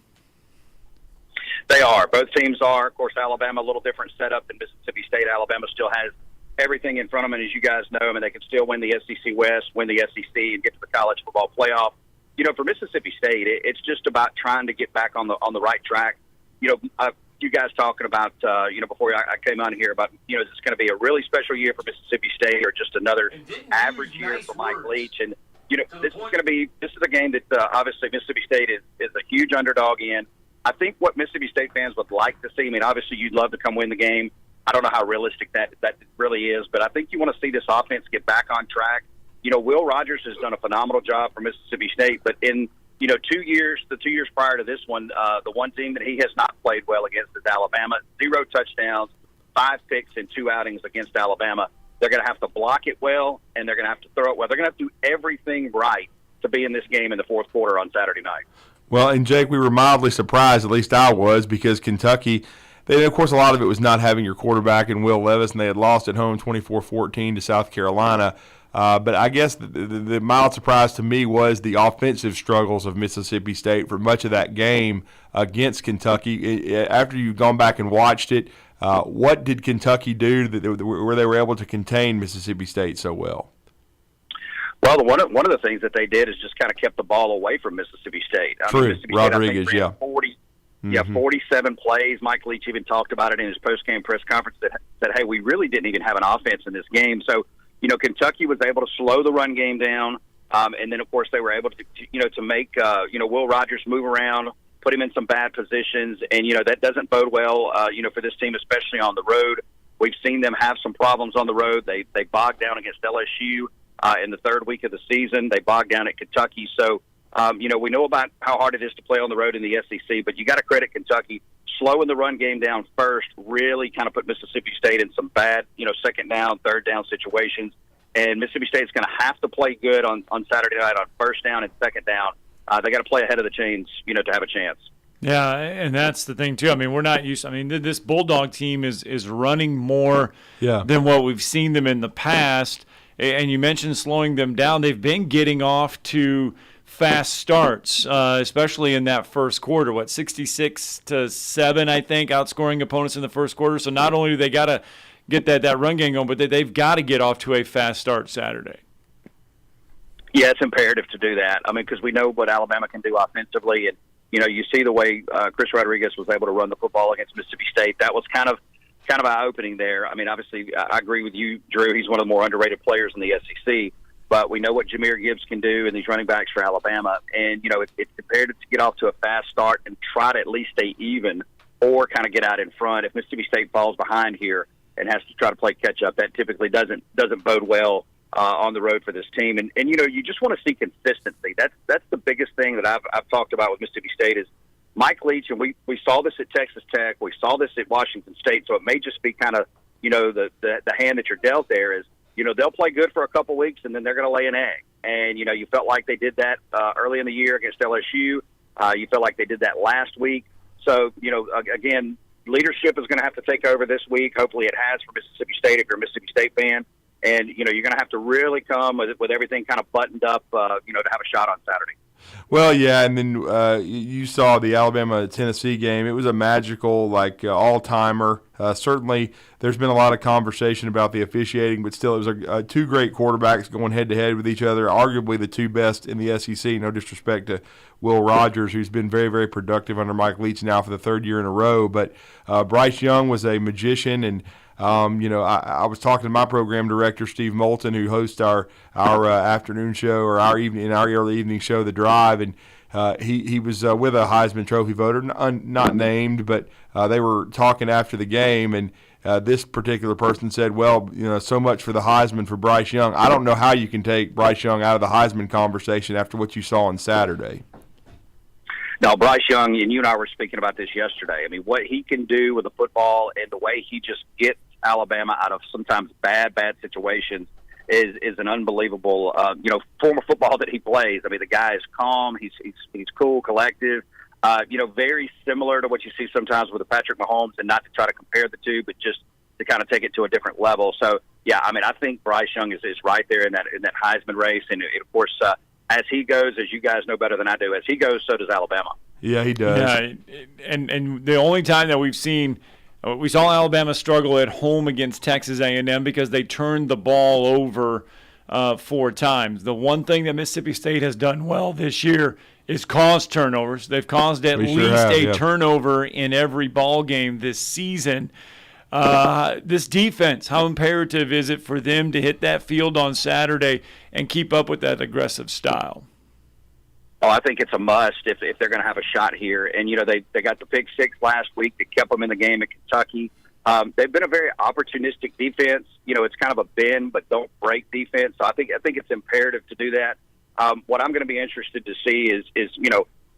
They are. Both teams are. Of course, Alabama, a little different setup than Mississippi State. Alabama still has everything in front of them, and as you guys know, I mean, they can still win the SEC West, win the SEC, and get to the college football playoff. For Mississippi State, it's just about trying to get back on the right track. You guys talking about, before I came on here about, is this going to be a really special year for Mississippi State or just another average year for Mike Leach? And, this is a game that obviously Mississippi State is a huge underdog in. I think what Mississippi State fans would like to see, I mean, obviously you'd love to come win the game. I don't know how realistic that really is, but I think you want to see this offense get back on track. Will Rogers has done a phenomenal job for Mississippi State, but in, 2 years, the 2 years prior to this one, the one team that he has not played well against is Alabama. 0 touchdowns, 5 picks in 2 outings against Alabama. They're going to have to block it well, and they're going to have to throw it well. They're going to have to do everything right to be in this game in the fourth quarter on Saturday night. Well, and Jake, we were mildly surprised, at least I was, because Kentucky, of course, a lot of it was not having your quarterback in Will Levis, and they had lost at home 24-14 to South Carolina. But I guess the mild surprise to me was the offensive struggles of Mississippi State for much of that game against Kentucky. After you've gone back and watched it, what did Kentucky do where they were able to contain Mississippi State so well? Well, one of the things that they did is just kind of kept the ball away from Mississippi State. True, Rodriguez, State, I think, 47 plays. Mike Leach even talked about it in his post-game press conference that said, hey, we really didn't even have an offense in this game. So, Kentucky was able to slow the run game down, and then, of course, they were able to make, Will Rogers move around, put him in some bad positions, and, that doesn't bode well, for this team, especially on the road. We've seen them have some problems on the road. They bogged down against LSU in the third week of the season. They bogged down at Kentucky. So, we know about how hard it is to play on the road in the SEC, but you got to credit Kentucky slowing the run game down first really kind of put Mississippi State in some bad, second down, third down situations. And Mississippi State's going to have to play good on Saturday night on first down and second down. They got to play ahead of the chains, to have a chance. Yeah, and that's the thing, too. I mean, we're not used – I mean, this Bulldog team is running more than what we've seen them in the past. And you mentioned slowing them down. They've been getting off to fast starts, especially in that first quarter. 66-7, I think, outscoring opponents in the first quarter. So not only do they got to get that run game going, but they've got to get off to a fast start Saturday. Yeah, it's imperative to do that. I mean, because we know what Alabama can do offensively, and you see the way Chris Rodriguez was able to run the football against Mississippi State. That was kind of eye-opening there. I mean, obviously, I agree with you, Drew. He's one of the more underrated players in the SEC. But we know what Jahmyr Gibbs can do and these running backs for Alabama. And, it's imperative to get off to a fast start and try to at least stay even or kind of get out in front. If Mississippi State falls behind here and has to try to play catch-up, that typically doesn't bode well on the road for this team. And you just want to see consistency. That's the biggest thing that I've talked about with Mississippi State is Mike Leach, and we saw this at Texas Tech. We saw this at Washington State. So it may just be kind of, the hand that you're dealt there is, they'll play good for a couple weeks, and then they're going to lay an egg. And, you felt like they did that early in the year against LSU. You felt like they did that last week. So, again, leadership is going to have to take over this week. Hopefully it has for Mississippi State if you're a Mississippi State fan. And, you're going to have to really come with everything kind of buttoned up, to have a shot on Saturday. Well, yeah, and then you saw the Alabama-Tennessee game. It was a magical, all-timer. Certainly, there's been a lot of conversation about the officiating, but still, it was two great quarterbacks going head-to-head with each other, arguably the two best in the SEC. No disrespect to Will Rogers, who's been very, very productive under Mike Leach now for the third year in a row. But Bryce Young was a magician, and I was talking to my program director, Steve Moulton, who hosts our afternoon show or our early evening show, The Drive, and he was with a Heisman Trophy voter, not named, but they were talking after the game, and this particular person said, well, so much for the Heisman for Bryce Young. I don't know how you can take Bryce Young out of the Heisman conversation after what you saw on Saturday. No, Bryce Young, and you and I were speaking about this yesterday. I mean, what he can do with the football and the way he just gets Alabama out of sometimes bad situations is an unbelievable, form of football that he plays. I mean, the guy is calm. He's cool, collective. Very similar to what you see sometimes with the Patrick Mahomes, and not to try to compare the two, but just to kind of take it to a different level. So, yeah, I mean, I think Bryce Young is right there in that Heisman race, and of course, as he goes, as you guys know better than I do, as he goes, so does Alabama. Yeah, he does. Yeah, and the only time that we saw Alabama struggle at home against Texas A&M because they turned the ball over 4 times. The one thing that Mississippi State has done well this year is cause turnovers. They've caused at least a turnover in every ball game this season. This defense, how imperative is it for them to hit that field on Saturday and keep up with that aggressive style? Oh, I think it's a must if they're going to have a shot here. And, they got the pick 6 last week that kept them in the game at Kentucky. They've been a very opportunistic defense. It's kind of a bend but don't break defense. So I think it's imperative to do that. What I'm going to be interested to see is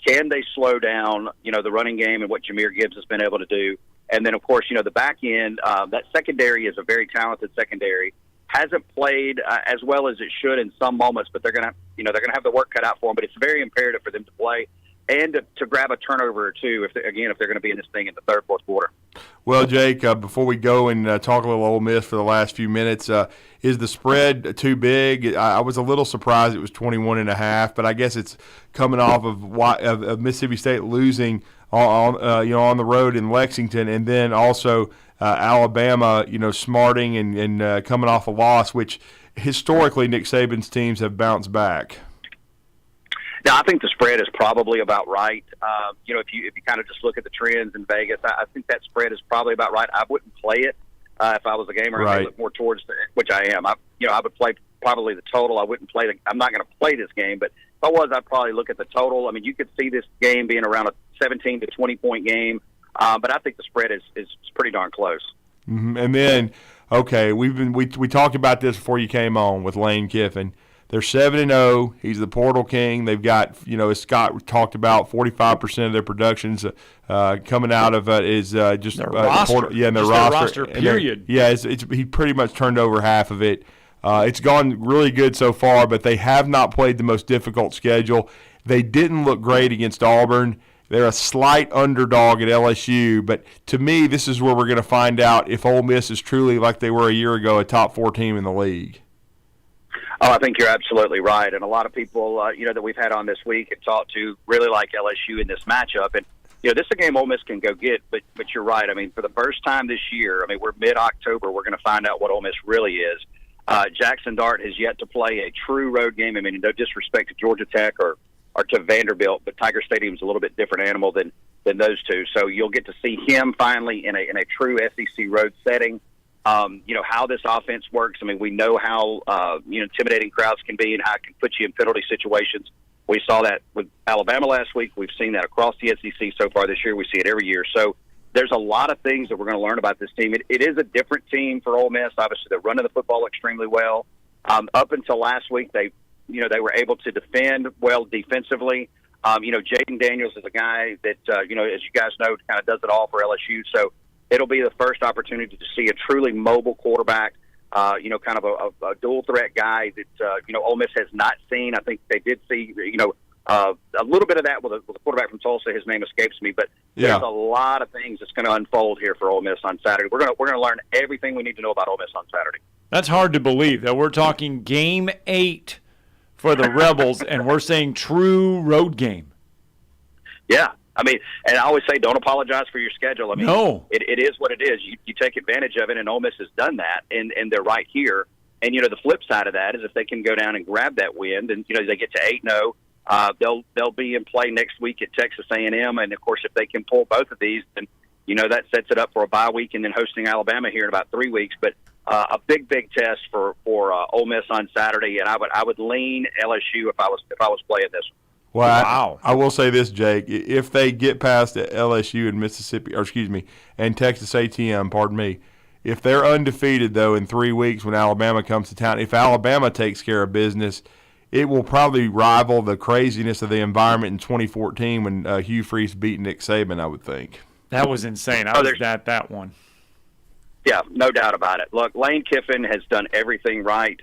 can they slow down, the running game and what Jahmyr Gibbs has been able to do. And then, of course, the back end, that secondary is a very talented secondary. Hasn't played as well as it should in some moments, but they're gonna have the work cut out for them. But it's very imperative for them to play and to grab a turnover or two if they're going to be in this thing in the third, fourth quarter. Well, Jake, before we go and talk a little Ole Miss for the last few minutes, is the spread too big? I was a little surprised it was 21.5, but I guess it's coming off of Mississippi State losing on the road in Lexington, and then also Alabama, smarting and coming off a loss, which historically Nick Saban's teams have bounced back. Now, I think the spread is probably about right. If you kind of just look at the trends in Vegas, I think that spread is probably about right. I wouldn't play it if I was a gamer. Right. I look more towards which I am. I would play probably the total. I wouldn't play I'm not going to play this game, but if I was, I'd probably look at the total. I mean, you could see this game being around a 17 to 20 point game. But I think the spread is pretty darn close. Mm-hmm. And then, okay, we talked about this before you came on with Lane Kiffin. They're 7-0. He's the portal king. They've got, as Scott talked about, 45% of their productions coming out of is just their roster. their roster. Period. He pretty much turned over half of it. It's gone really good so far, but they have not played the most difficult schedule. They didn't look great against Auburn. They're a slight underdog at LSU, but to me, this is where we're going to find out if Ole Miss is truly, like they were a year ago, a top 4 team in the league. Oh, I think you're absolutely right. And a lot of people, that we've had on this week and talked to really like LSU in this matchup. And, this is a game Ole Miss can go get, but you're right. I mean, for the first time this year, we're mid-October, we're going to find out what Ole Miss really is. Jackson Dart has yet to play a true road game. No disrespect to Georgia Tech or to Vanderbilt, but Tiger Stadium's a little bit different animal than those two. So you'll get to see him finally in a true SEC road setting. How this offense works. We know how intimidating crowds can be and how it can put you in penalty situations. We saw that with Alabama last week. We've seen that across the SEC so far this year. We see it every year. So there's a lot of things that we're going to learn about this team. It is a different team for Ole Miss. Obviously, they're running the football extremely well. Up until last week, they were able to defend well defensively. Jaden Daniels is a guy that, as you guys know, kind of does it all for LSU. So it'll be the first opportunity to see a truly mobile quarterback, kind of a dual threat guy that, Ole Miss has not seen. I think they did see, a little bit of that with a quarterback from Tulsa. His name escapes me, but there's a lot of things that's going to unfold here for Ole Miss on Saturday. We're going to learn everything we need to know about Ole Miss on Saturday. That's hard to believe that we're talking game 8 for the Rebels, and we're saying true road game. Yeah. And I always say don't apologize for your schedule. No. It is what it is. You take advantage of it, and Ole Miss has done that, and they're right here. And, the flip side of that is if they can go down and grab that win, and, they get to 8-0, they'll be in play next week at Texas A&M. And, of course, if they can pull both of these, then, that sets it up for a bye week and then hosting Alabama here in about 3 weeks. But a big test for Ole Miss on Saturday, and I would lean LSU if I was playing this one. Well, wow. I will say this, Jake. If they get past LSU and Mississippi, and Texas A&M, if they're undefeated, though, in 3 weeks when Alabama comes to town, if Alabama takes care of business, it will probably rival the craziness of the environment in 2014 when Hugh Freeze beat Nick Saban, I would think. That was insane. I was at that one. Yeah, no doubt about it. Look, Lane Kiffin has done everything right.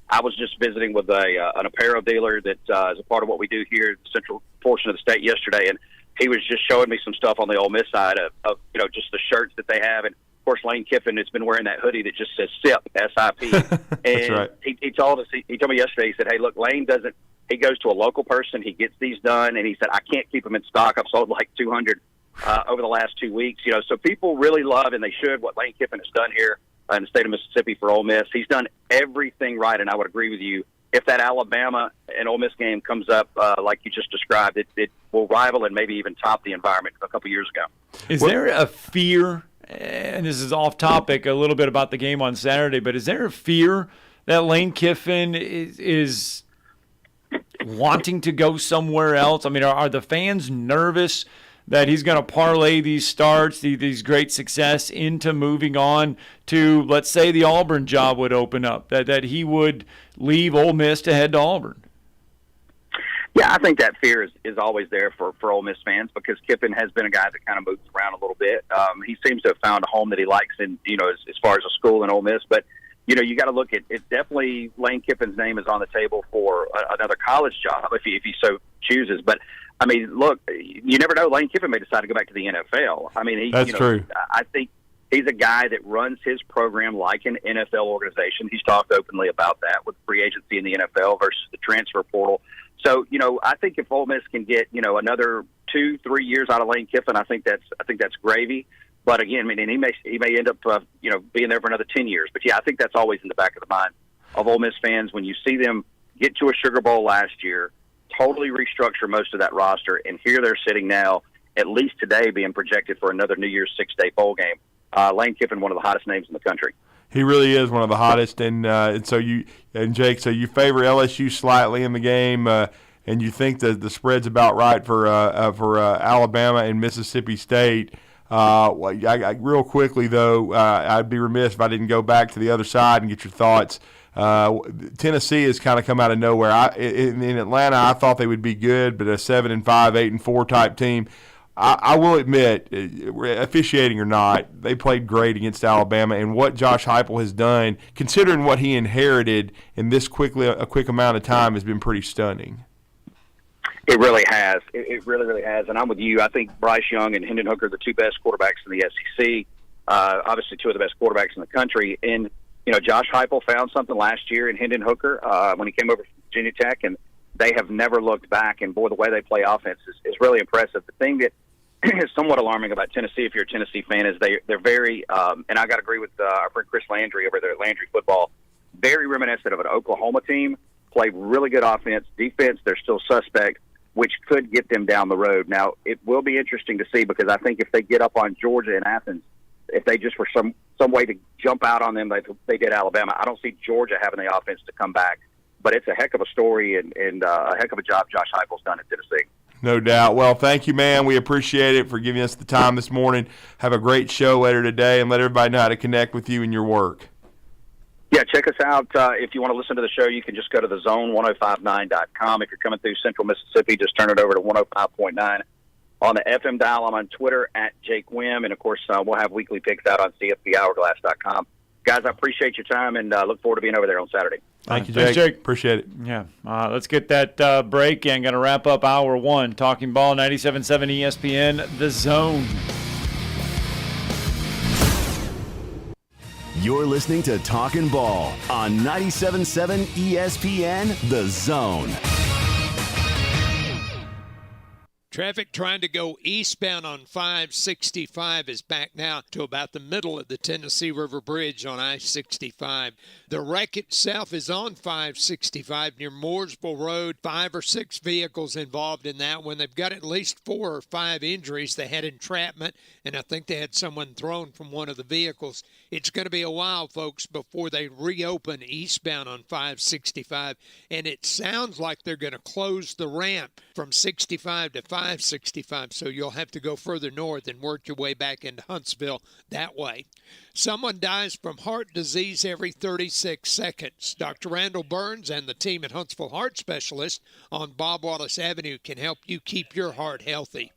I was just visiting with an apparel dealer that is a part of what we do here in the central portion of the state yesterday, and he was just showing me some stuff on the Ole Miss side of just the shirts that they have. And, of course, Lane Kiffin has been wearing that hoodie that just says SIP, S-I-P. That's right. He told me yesterday, he said, hey, look, Lane he goes to a local person, he gets these done, and he said, I can't keep them in stock. I've sold like 200 over the last 2 weeks. So people really love, and they should, what Lane Kiffin has done here in the state of Mississippi for Ole Miss. He's done everything right, and I would agree with you. If that Alabama and Ole Miss game comes up like you just described, it will rival and maybe even top the environment a couple years ago. Is there a fear, and this is off topic a little bit about the game on Saturday, but is there a fear that Lane Kiffin is wanting to go somewhere else? Are the fans nervous that he's going to parlay these starts, these great success into moving on to, let's say, the Auburn job would open up, that he would leave Ole Miss to head to Auburn? Yeah, I think that fear is always there for Ole Miss fans because Kiffin has been a guy that kind of moves around a little bit. He seems to have found a home that he likes in, as far as a school in Ole Miss. But, you got to look at it. Definitely Lane Kiffin's name is on the table for another college job if he so chooses. But, look, you never know. Lane Kiffin may decide to go back to the NFL. That's true. I think he's a guy that runs his program like an NFL organization. He's talked openly about that with free agency in the NFL versus the transfer portal. So, I think if Ole Miss can get, another 2-3 years out of Lane Kiffin, I think that's gravy. But again, he may end up, being there for another 10 years. But yeah, I think that's always in the back of the mind of Ole Miss fans when you see them get to a Sugar Bowl last year, totally restructure most of that roster, and here they're sitting now, at least today, being projected for another New Year's 6-day bowl game. Lane Kiffin, one of the hottest names in the country. He really is one of the hottest, and so Jake, so you favor LSU slightly in the game, and you think that the spread's about right for Alabama and Mississippi State. Real quickly though, I'd be remiss if I didn't go back to the other side and get your thoughts. Tennessee has kind of come out of nowhere. In Atlanta, I thought they would be good, but a 7-5, 8-4 type team. I will admit, officiating or not, they played great against Alabama, and what Josh Heupel has done, considering what he inherited in this a quick amount of time, has been pretty stunning. It really has. It really, really has. And I'm with you. I think Bryce Young and Hendon Hooker are the two best quarterbacks in the SEC. Obviously, two of the best quarterbacks in the country. And Josh Heupel found something last year in Hendon Hooker when he came over from Virginia Tech, and they have never looked back. And boy, the way they play offense is really impressive. The thing that is somewhat alarming about Tennessee, if you're a Tennessee fan, is they're very, and I got to agree with our friend Chris Landry over there at Landry Football, very reminiscent of an Oklahoma team. Play really good offense, defense. They're still suspect, which could get them down the road. Now, it will be interesting to see, because I think if they get up on Georgia and Athens, if they just were some way to jump out on them like they did Alabama, I don't see Georgia having the offense to come back. But it's a heck of a story and a heck of a job Josh Heupel's done at Tennessee. No doubt. Well, thank you, man. We appreciate it for giving us the time this morning. Have a great show later today, and let everybody know how to connect with you and your work. Yeah, check us out. If you want to listen to the show, you can just go to thezone1059.com. If you're coming through Central Mississippi, just turn it over to 105.9. On the FM dial, I'm on Twitter at Jake Wim. And, of course, we'll have weekly picks out on CFBHourglass.com. Guys, I appreciate your time, and look forward to being over there on Saturday. Thank you, Jake. Thanks, Jake. Appreciate it. Yeah. Let's get that break, and going to wrap up Hour 1. Talking Ball, 97.7 ESPN, The Zone. You're listening to Talkin' Ball on 97.7 ESPN, The Zone. Traffic trying to go eastbound on 565 is back now to about the middle of the Tennessee River Bridge on I-65. The wreck itself is on 565 near Mooresville Road. 5 or 6 vehicles involved in that one. They've got at least 4 or 5 injuries. They had entrapment, and I think they had someone thrown from one of the vehicles. It's going to be a while, folks, before they reopen eastbound on 565, and it sounds like they're going to close the ramp from 65 to 565, so you'll have to go further north and work your way back into Huntsville that way. Someone dies from heart disease every 36 seconds. Dr. Randall Burns and the team at Huntsville Heart Specialist on Bob Wallace Avenue can help you keep your heart healthy.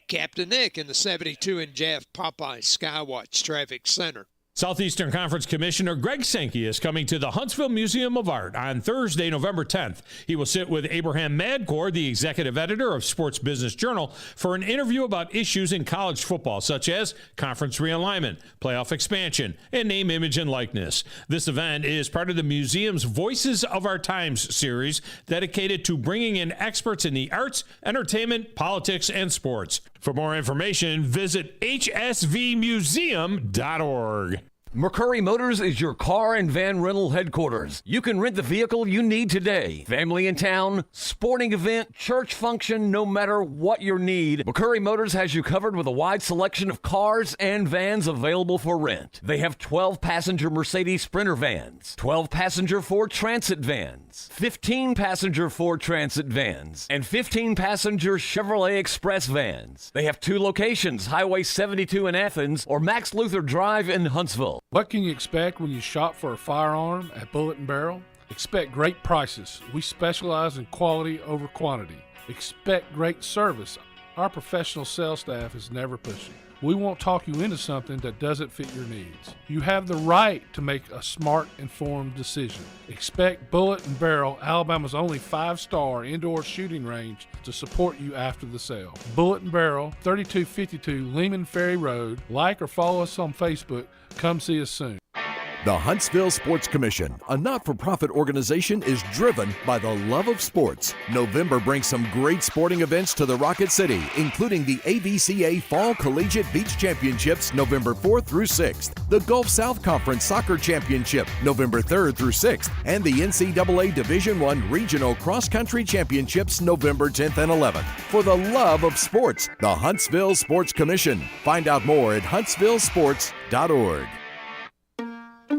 Captain Nick in the 72 and Jeff Popeye Skywatch Traffic Center. Southeastern Conference Commissioner Greg Sankey is coming to the Huntsville Museum of Art on Thursday, November 10th. He will sit with Abraham Madcore, the executive editor of Sports Business Journal, for an interview about issues in college football, such as conference realignment, playoff expansion, and name, image, and likeness. This event is part of the museum's Voices of Our Times series, dedicated to bringing in experts in the arts, entertainment, politics, and sports. For more information, visit hsvmuseum.org. Mccurry Motors is your car and van rental headquarters. You can rent the vehicle you need today. Family in town, sporting event, church function, no matter what your need, Mccurry Motors has you covered with a wide selection of cars and vans available for rent. They have 12-passenger Mercedes Sprinter vans, 12-passenger Ford Transit vans, 15-passenger Ford Transit vans, and 15-passenger Chevrolet Express vans. They have 2 locations, Highway 72 in Athens or Max Luther Drive in Huntsville. What can you expect when you shop for a firearm at Bullet & Barrel? Expect great prices. We specialize in quality over quantity. Expect great service. Our professional sales staff is never pushy. We won't talk you into something that doesn't fit your needs. You have the right to make a smart, informed decision. Expect Bullet & Barrel, Alabama's only 5-star indoor shooting range, to support you after the sale. Bullet & Barrel, 3252 Lehman Ferry Road. Like or follow us on Facebook. Come see us soon. The Huntsville Sports Commission, a not-for-profit organization, is driven by the love of sports. November brings some great sporting events to the Rocket City, including the AVCA Fall Collegiate Beach Championships, November 4th through 6th, the Gulf South Conference Soccer Championship, November 3rd through 6th, and the NCAA Division I Regional Cross Country Championships, November 10th and 11th. For the love of sports, the Huntsville Sports Commission. Find out more at huntsvillesports.org.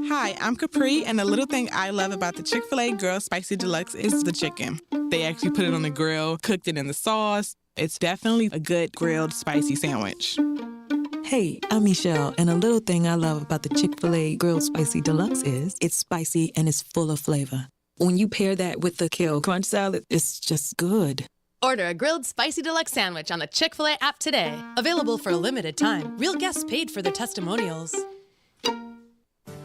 Hi, I'm Capri, and the little thing I love about the Chick-fil-A Grilled Spicy Deluxe is the chicken. They actually put it on the grill, cooked it in the sauce. It's definitely a good grilled spicy sandwich. Hey, I'm Michelle, and a little thing I love about the Chick-fil-A Grilled Spicy Deluxe is it's spicy and it's full of flavor. When you pair that with the Kale Crunch Salad, it's just good. Order a grilled spicy deluxe sandwich on the Chick-fil-A app today. Available for a limited time. Real guests paid for their testimonials.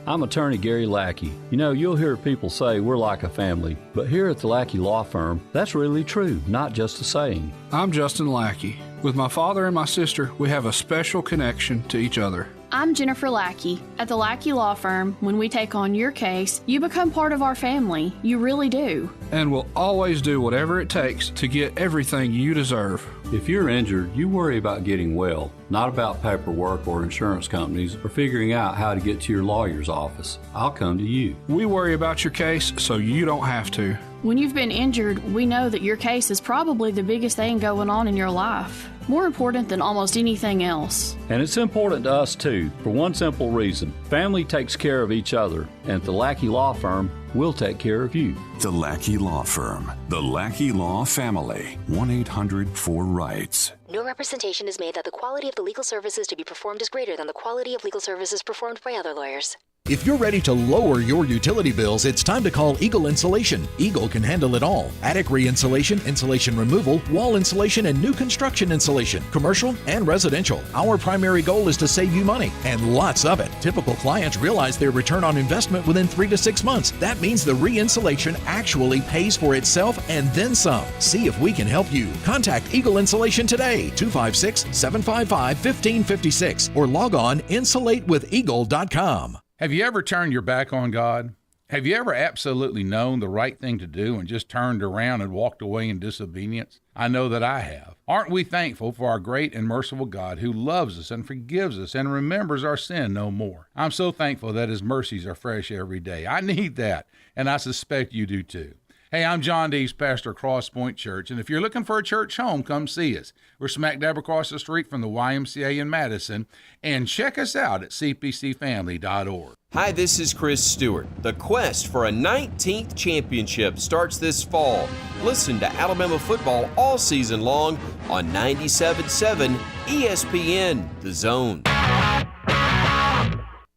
I'm attorney Gary Lackey. You know, you'll hear people say we're like a family, but here at the Lackey Law Firm, that's really true, not just a saying. I'm Justin Lackey. With my father and my sister, we have a special connection to each other. I'm Jennifer Lackey. At the Lackey Law Firm, when we take on your case, you become part of our family. You really do. And we'll always do whatever it takes to get everything you deserve. If you're injured, you worry about getting well, not about paperwork or insurance companies or figuring out how to get to your lawyer's office. I'll come to you. We worry about your case so you don't have to. When you've been injured, we know that your case is probably the biggest thing going on in your life. More important than almost anything else. And it's important to us too, for one simple reason. Family takes care of each other, and at the Lackey Law Firm, we'll take care of you. The Lackey Law Firm. The Lackey Law Family. 1-800-4-RIGHTS. No representation is made that the quality of the legal services to be performed is greater than the quality of legal services performed by other lawyers. If you're ready to lower your utility bills, it's time to call Eagle Insulation. Eagle can handle it all. Attic re-insulation, insulation removal, wall insulation, and new construction insulation, commercial and residential. Our primary goal is to save you money, and lots of it. Typical clients realize their return on investment within 3 to 6 months. That means the re-insulation actually pays for itself and then some. See if we can help you. Contact Eagle Insulation today, 256-755-1556, or log on insulatewitheagle.com. Have you ever turned your back on God? Have you ever absolutely known the right thing to do and just turned around and walked away in disobedience? I know that I have. Aren't we thankful for our great and merciful God who loves us and forgives us and remembers our sin no more? I'm so thankful that His mercies are fresh every day. I need that, and I suspect you do too. Hey, I'm John Dees, pastor of Cross Point Church, and if you're looking for a church home, come see us. We're smack dab across the street from the YMCA in Madison, and check us out at cpcfamily.org. Hi, this is Chris Stewart. The quest for a 19th championship starts this fall. Listen to Alabama football all season long on 97.7 ESPN, The Zone.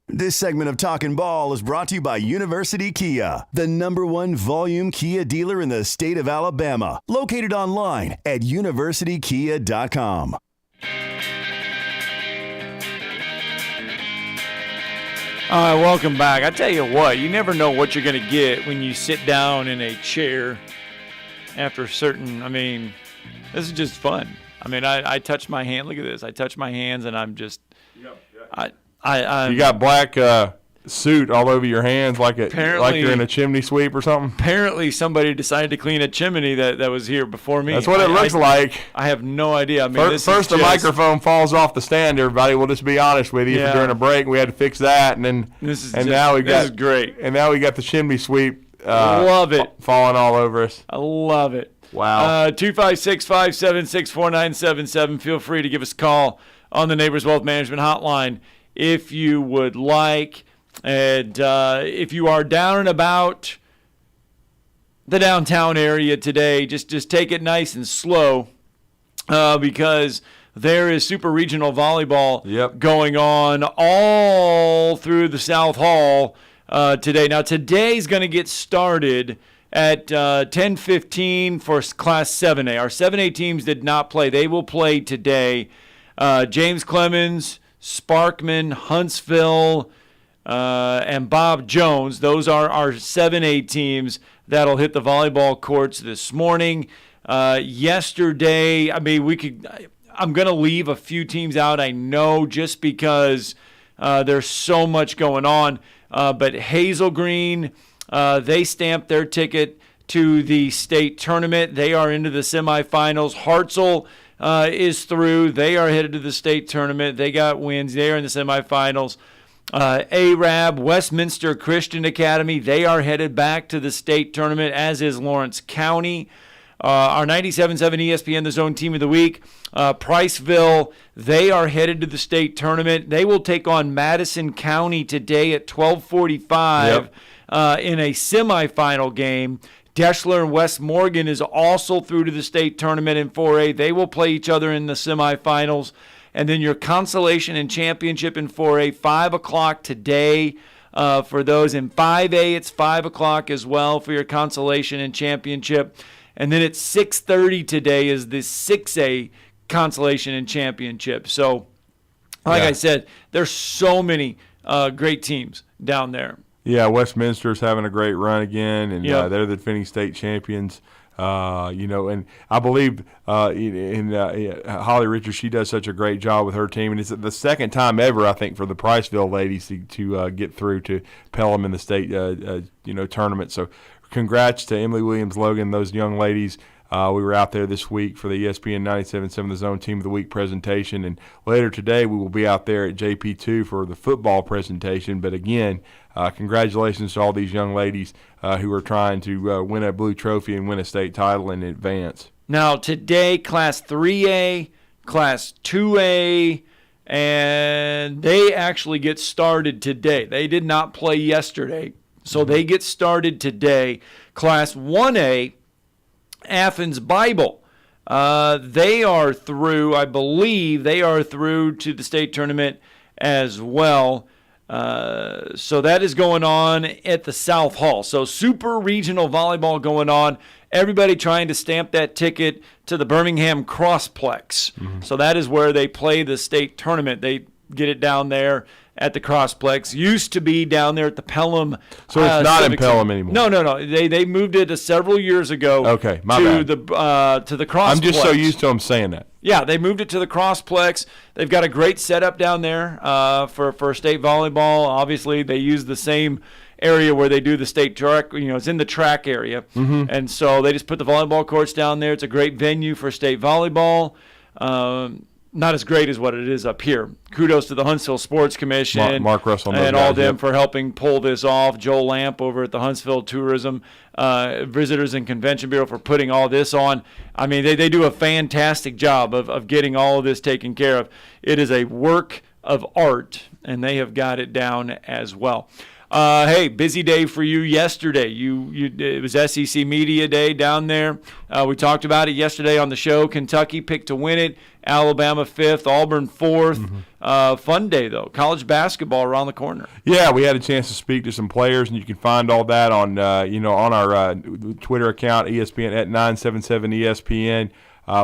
This segment of Talkin' Ball is brought to you by University Kia, the #1 volume Kia dealer in the state of Alabama. Located online at universitykia.com. All right, welcome back. I tell you what, you never know what you're going to get when you sit down in a chair after certain, this is just fun. I touch my hand. Look at this. I touch my hands, and I'm just, you got black suit all over your hands like you're in a chimney sweep or something? Apparently somebody decided to clean a chimney that was here before me. That's what it looks like. I have no idea. First the microphone falls off the stand, everybody. We'll just be honest with you. Yeah. During a break, we had to fix that, and then this is great. And now we got the chimney sweep. Love it. Falling all over us. I love it. Wow. 256-576-4977. Feel free to give us a call on the Neighbors Wealth Management Hotline if you would like. And if you are down and about the downtown area today, just take it nice and slow because there is Super Regional Volleyball going on all through the South Hall today. Now, today's going to get started at 10:15 for Class 7A. Our 7A teams did not play. They will play today. James Clemens, Sparkman, Huntsville, and Bob Jones. Those are our 7A teams that'll hit the volleyball courts this morning. Yesterday, I'm going to leave a few teams out, I know, just because there's so much going on. But Hazel Green, they stamped their ticket to the state tournament. They are into the semifinals. Hartzell is through. They are headed to the state tournament. They got wins. They are in the semifinals. Arab, Westminster Christian Academy, they are headed back to the state tournament, as is Lawrence County. Our 97.7 ESPN The Zone Team of the Week, Priceville, they are headed to the state tournament. They will take on Madison County today at 12:45 in a semifinal game. Deschler and West Morgan is also through to the state tournament in 4A. They will play each other in the semifinals. And then your consolation and championship in 4A, 5 o'clock today. For those in 5A, it's 5 o'clock as well for your consolation and championship. And then at 6:30 today is the 6A consolation and championship. So, like I said, there's so many great teams down there. Yeah, Westminster's having a great run again, and they're the defending state champions. And I believe Holly Richards, she does such a great job with her team, and it's the second time ever, I think, for the Priceville ladies to get through to Pelham in the state tournament. So congrats to Emily Williams Logan, those young ladies. We were out there this week for the ESPN 97.7 The Zone Team of the Week presentation, and later today we will be out there at JP2 for the football presentation. But again, congratulations to all these young ladies who are trying to win a blue trophy and win a state title in advance. Now today, Class 3A, Class 2A, and they actually get started today. They did not play yesterday, so they get started today. Class 1A, Athens Bible, they are through, I believe they are through to the state tournament as well. So that is going on at the South Hall. So super regional volleyball going on. Everybody trying to stamp that ticket to the Birmingham Crossplex. Mm-hmm. So that is where they play the state tournament. They get it down there at the Crossplex. Used to be down there at the Pelham. So it's not in Pelham anymore. No. They moved it several years ago. Okay, my bad. To the Crossplex. I'm just so used to them saying that. Yeah, they moved it to the Crossplex. They've got a great setup down there for state volleyball. Obviously, they use the same area where they do the state track. It's in the track area. Mm-hmm. And so they just put the volleyball courts down there. It's a great venue for state volleyball. Not as great as what it is up here. Kudos to the Huntsville Sports Commission Mark Russell and all them for helping pull this off. Joel Lamp over at the Huntsville Tourism Visitors and Convention Bureau for putting all this on. I mean, they do a fantastic job of getting all of this taken care of. It is a work of art, and they have got it down as well. Hey, busy day for you yesterday. It was SEC Media Day down there. We talked about it yesterday on the show. Kentucky picked to win it. Alabama 5th, Auburn 4th. Mm-hmm. Fun day, though. College basketball around the corner. Yeah, we had a chance to speak to some players, and you can find all that on on our Twitter account, ESPN at 977 ESPN.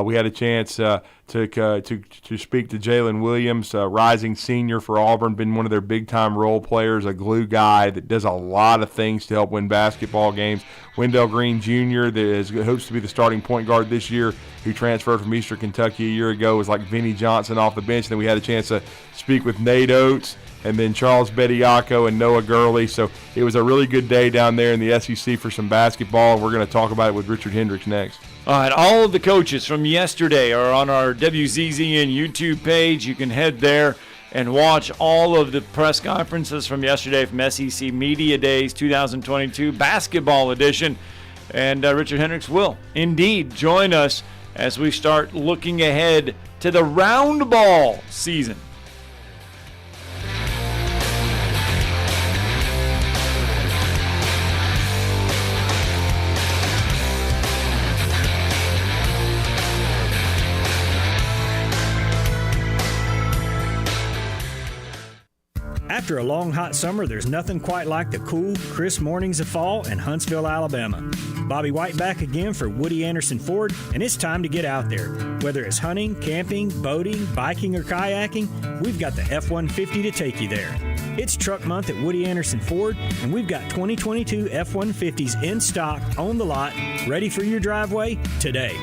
We had a chance to speak to Jalen Williams, rising senior for Auburn, been one of their big-time role players, a glue guy that does a lot of things to help win basketball games. Wendell Green Jr., that hopes to be the starting point guard this year, who transferred from Eastern Kentucky a year ago, was like Vinnie Johnson off the bench. Then we had a chance to speak with Nate Oates, and then Charles Bediako and Noah Gurley. So it was a really good day down there in the SEC for some basketball, and we're going to talk about it with Richard Hendricks next. All right, all of the coaches from yesterday are on our WZZN YouTube page. You can head there and watch all of the press conferences from yesterday from SEC Media Days 2022 Basketball Edition. And Richard Hendricks will indeed join us as we start looking ahead to the round ball season. After a long, hot summer, there's nothing quite like the cool, crisp mornings of fall in Huntsville, Alabama. Bobby White back again for Woody Anderson Ford, and it's time to get out there. Whether it's hunting, camping, boating, biking, or kayaking, we've got the F-150 to take you there. It's truck month at Woody Anderson Ford, and we've got 2022 F-150s in stock on the lot, ready for your driveway today.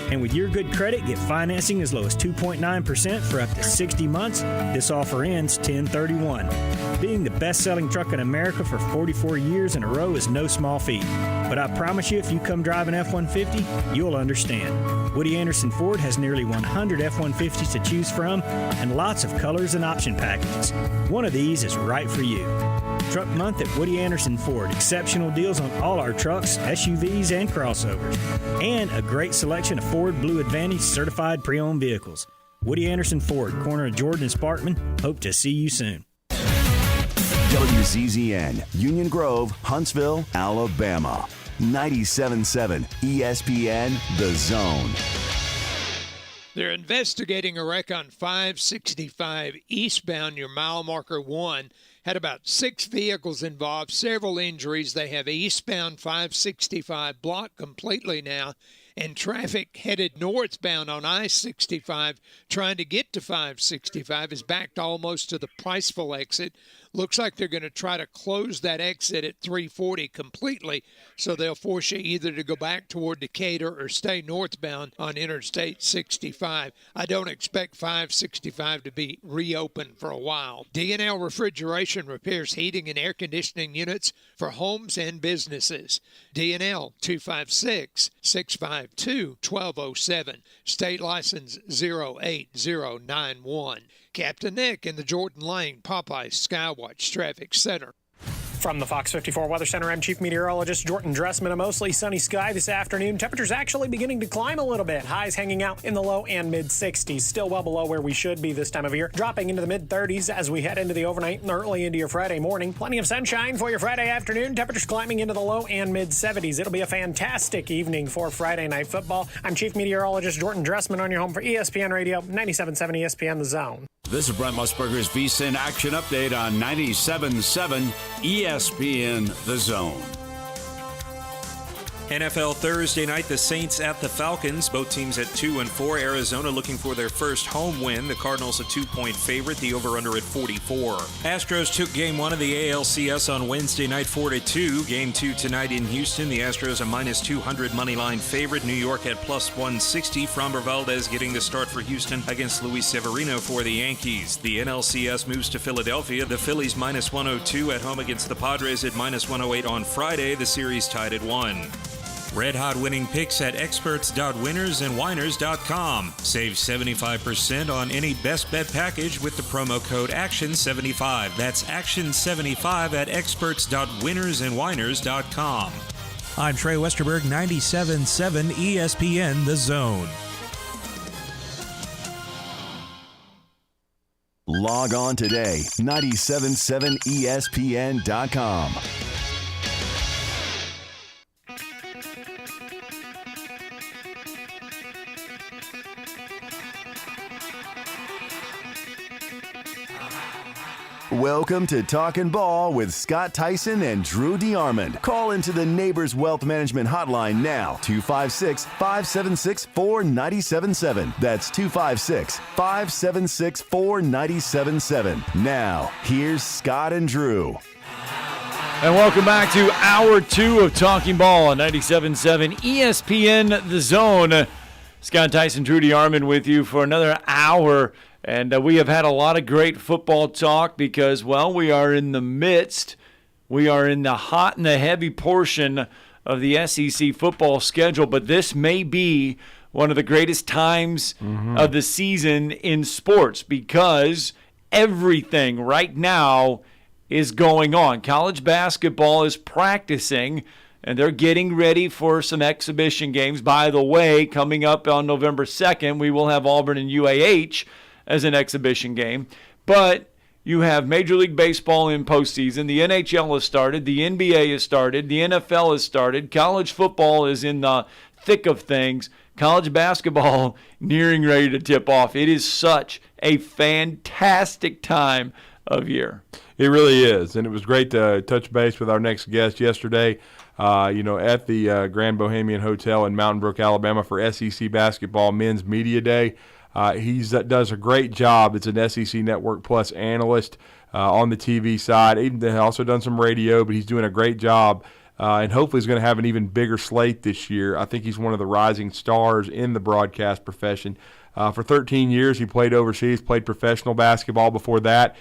And with your good credit, get financing as low as 2.9% for up to 60 months. This offer ends 10/31. Being the best-selling truck in America for 44 years in a row is no small feat. But I promise you, if you come drive an F-150, you'll understand. Woody Anderson Ford has nearly 100 F-150s to choose from and lots of colors and option packages. One of these is right for you. Truck month at Woody Anderson Ford. Exceptional deals on all our trucks, SUVs, and crossovers. And a great selection of Ford Blue Advantage certified pre-owned vehicles. Woody Anderson Ford, corner of Jordan and Sparkman. Hope to see you soon. WZZN, Union Grove, Huntsville, Alabama. 97.7 ESPN, The Zone. They're investigating a wreck on 565 eastbound, your mile marker 1. Had about 6 vehicles involved, several injuries. They have eastbound 565 blocked completely now, and traffic headed northbound on I-65 trying to get to 565 is backed almost to the Priceville exit. Looks like they're going to try to close that exit at 340 completely, so they'll force you either to go back toward Decatur or stay northbound on Interstate 65. I don't expect 565 to be reopened for a while. D&L Refrigeration repairs heating and air conditioning units for homes and businesses. D&L 256-652-1207. State license 08091. Captain Nick in the Jordan Lane Popeye Skywatch Traffic Center. From the Fox 54 Weather Center, I'm Chief Meteorologist Jordan Dressman. A mostly sunny sky this afternoon. Temperatures actually beginning to climb a little bit. Highs hanging out in the low and mid-60s. Still well below where we should be this time of year. Dropping into the mid-30s as we head into the overnight and early into your Friday morning. Plenty of sunshine for your Friday afternoon. Temperatures climbing into the low and mid-70s. It'll be a fantastic evening for Friday Night Football. I'm Chief Meteorologist Jordan Dressman on your home for ESPN Radio, 97.7 ESPN The Zone. This is Brent Musburger's VSiN Action Update on 97.7 ESPN The Zone. NFL Thursday night, the Saints at the Falcons. Both teams at 2-4. Arizona looking for their first home win. The Cardinals a 2-point favorite. The over-under at 44. Astros took Game 1 of the ALCS on Wednesday night 4-2. Game 2 tonight in Houston. The Astros a -200 moneyline favorite. New York at +160. Framber Valdez getting the start for Houston against Luis Severino for the Yankees. The NLCS moves to Philadelphia. The Phillies -102 at home against the Padres at -108 on Friday. The series tied at 1. Red Hot winning picks at experts.winnersandwhiners.com. Save 75% on any best bet package with the promo code ACTION75. That's ACTION75 at experts.winnersandwhiners.com. I'm Trey Westerberg, 97.7 ESPN The Zone. Log on today, 977ESPN.com. Welcome to Talkin' Ball with Scott Tyson and Drew DeArmond. Call into the Neighbors Wealth Management Hotline now, 256-576-4977. That's 256-576-4977. Now, here's Scott and Drew. And welcome back to Hour 2 of Talking Ball on 97.7 ESPN The Zone. Scott Tyson, Drew DeArmond with you for another hour. And we have had a lot of great football talk because, well, we are in the hot and the heavy portion of the SEC football schedule. But this may be one of the greatest times of the season in sports because everything right now is going on. College basketball is practicing, and they're getting ready for some exhibition games. By the way, coming up on November 2nd, we will have Auburn and UAH as an exhibition game. But you have Major League Baseball in postseason. The NHL has started. The NBA has started. The NFL has started. College football is in the thick of things. College basketball nearing ready to tip off. It is such a fantastic time of year. It really is, and it was great to touch base with our next guest yesterday, at the Grand Bohemian Hotel in Mountain Brook, Alabama for SEC Basketball Men's Media Day. He does a great job. It's an SEC Network Plus analyst on the TV side. He's also done some radio, but he's doing a great job. And hopefully he's going to have an even bigger slate this year. I think he's one of the rising stars in the broadcast profession. For 13 years, he played overseas, played professional basketball before that.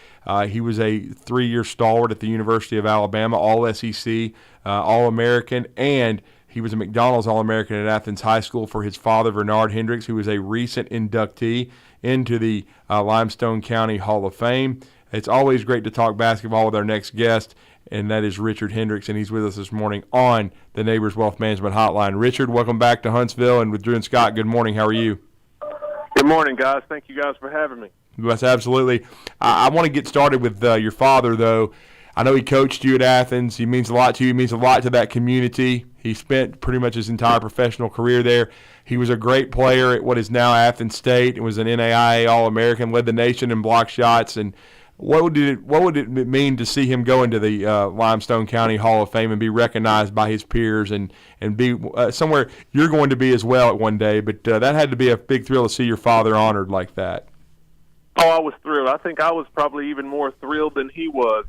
He was a 3-year stalwart at the University of Alabama, All-SEC, All-American, and he was a McDonald's All-American at Athens High School for his father, Bernard Hendricks, who was a recent inductee into the Limestone County Hall of Fame. It's always great to talk basketball with our next guest, and that is Richard Hendricks, and he's with us this morning on the Neighbors Wealth Management Hotline. Richard, welcome back to Huntsville, and with Drew and Scott, good morning. How are you? Good morning, guys. Thank you guys for having me. Yes, absolutely. I want to get started with your father, though. I know he coached you at Athens. He means a lot to you. He means a lot to that community. He spent pretty much his entire professional career there. He was a great player at what is now Athens State. It was an NAIA All-American, led the nation in block shots. And what would it mean to see him go into the Limestone County Hall of Fame and be recognized by his peers and be somewhere you're going to be as well at one day? But that had to be a big thrill to see your father honored like that. Oh, I was thrilled. I think I was probably even more thrilled than he was.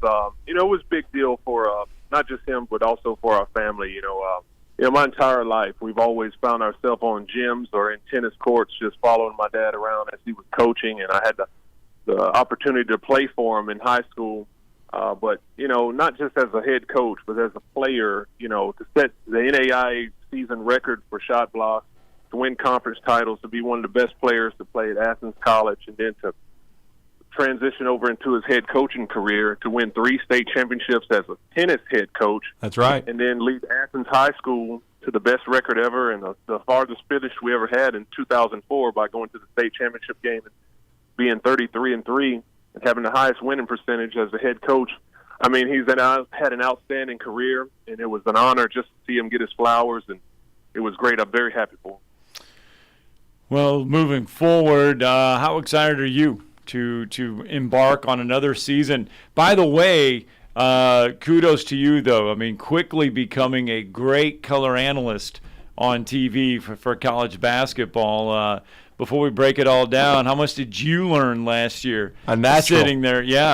It was a big deal for not just him, but also for our family. My entire life, we've always found ourselves on gyms or in tennis courts just following my dad around as he was coaching, and I had the opportunity to play for him in high school. But, not just as a head coach, but as a player, to set the NAIA season record for shot blocks, to win conference titles, to be one of the best players to play at Athens College, and then to transition over into his head coaching career, to win 3 state championships as a tennis head coach. That's right. And then lead Athens High School to the best record ever and the farthest finish we ever had in 2004 by going to the state championship game and being 33-3 and having the highest winning percentage as a head coach. I mean, he's had an outstanding career, and it was an honor just to see him get his flowers, and it was great. I'm very happy for him. Well, moving forward, how excited are you to embark on another season? By the way, kudos to you, though. I mean, quickly becoming a great color analyst on TV for college basketball. Before we break it all down, how much did you learn last year? A natural.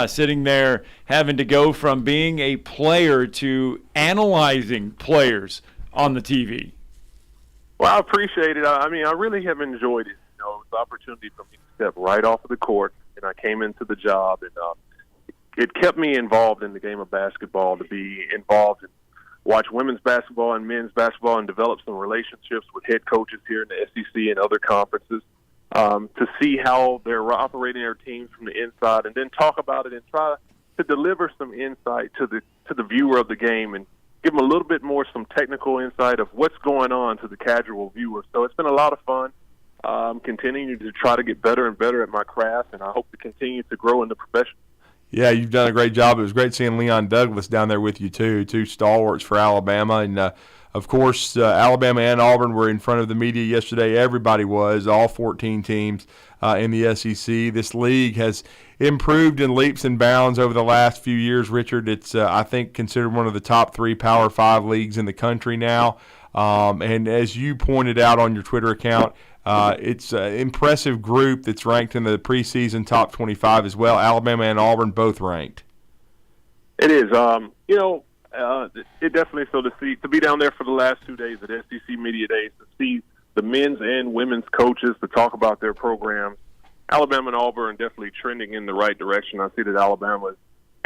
Sitting there, having to go from being a player to analyzing players on the TV. Well, I appreciate it. I mean, I really have enjoyed it. It was an opportunity for me to step right off of the court, and I came into the job, and it kept me involved in the game of basketball, to be involved and watch women's basketball and men's basketball and develop some relationships with head coaches here in the SEC and other conferences, to see how they're operating their teams from the inside, and then talk about it and try to deliver some insight to the viewer of the game and give them a little bit more some technical insight of what's going on to the casual viewer. So it's been a lot of fun. I'm continuing to try to get better and better at my craft, and I hope to continue to grow in the profession. Yeah, you've done a great job. It was great seeing Leon Douglas down there with you, too, 2 stalwarts for Alabama. And, of course, Alabama and Auburn were in front of the media yesterday. Everybody was, all 14 teams in the SEC. This league has improved in leaps and bounds over the last few years, Richard. It's, I think, considered one of the top 3 Power 5 leagues in the country now. And as you pointed out on your Twitter account, it's an impressive group that's ranked in the preseason top 25 as well. Alabama and Auburn both ranked. It is. It definitely, so to be down there for the last 2 days at SEC Media Days, to see the men's and women's coaches to talk about their programs. Alabama and Auburn are definitely trending in the right direction. I see that Alabama's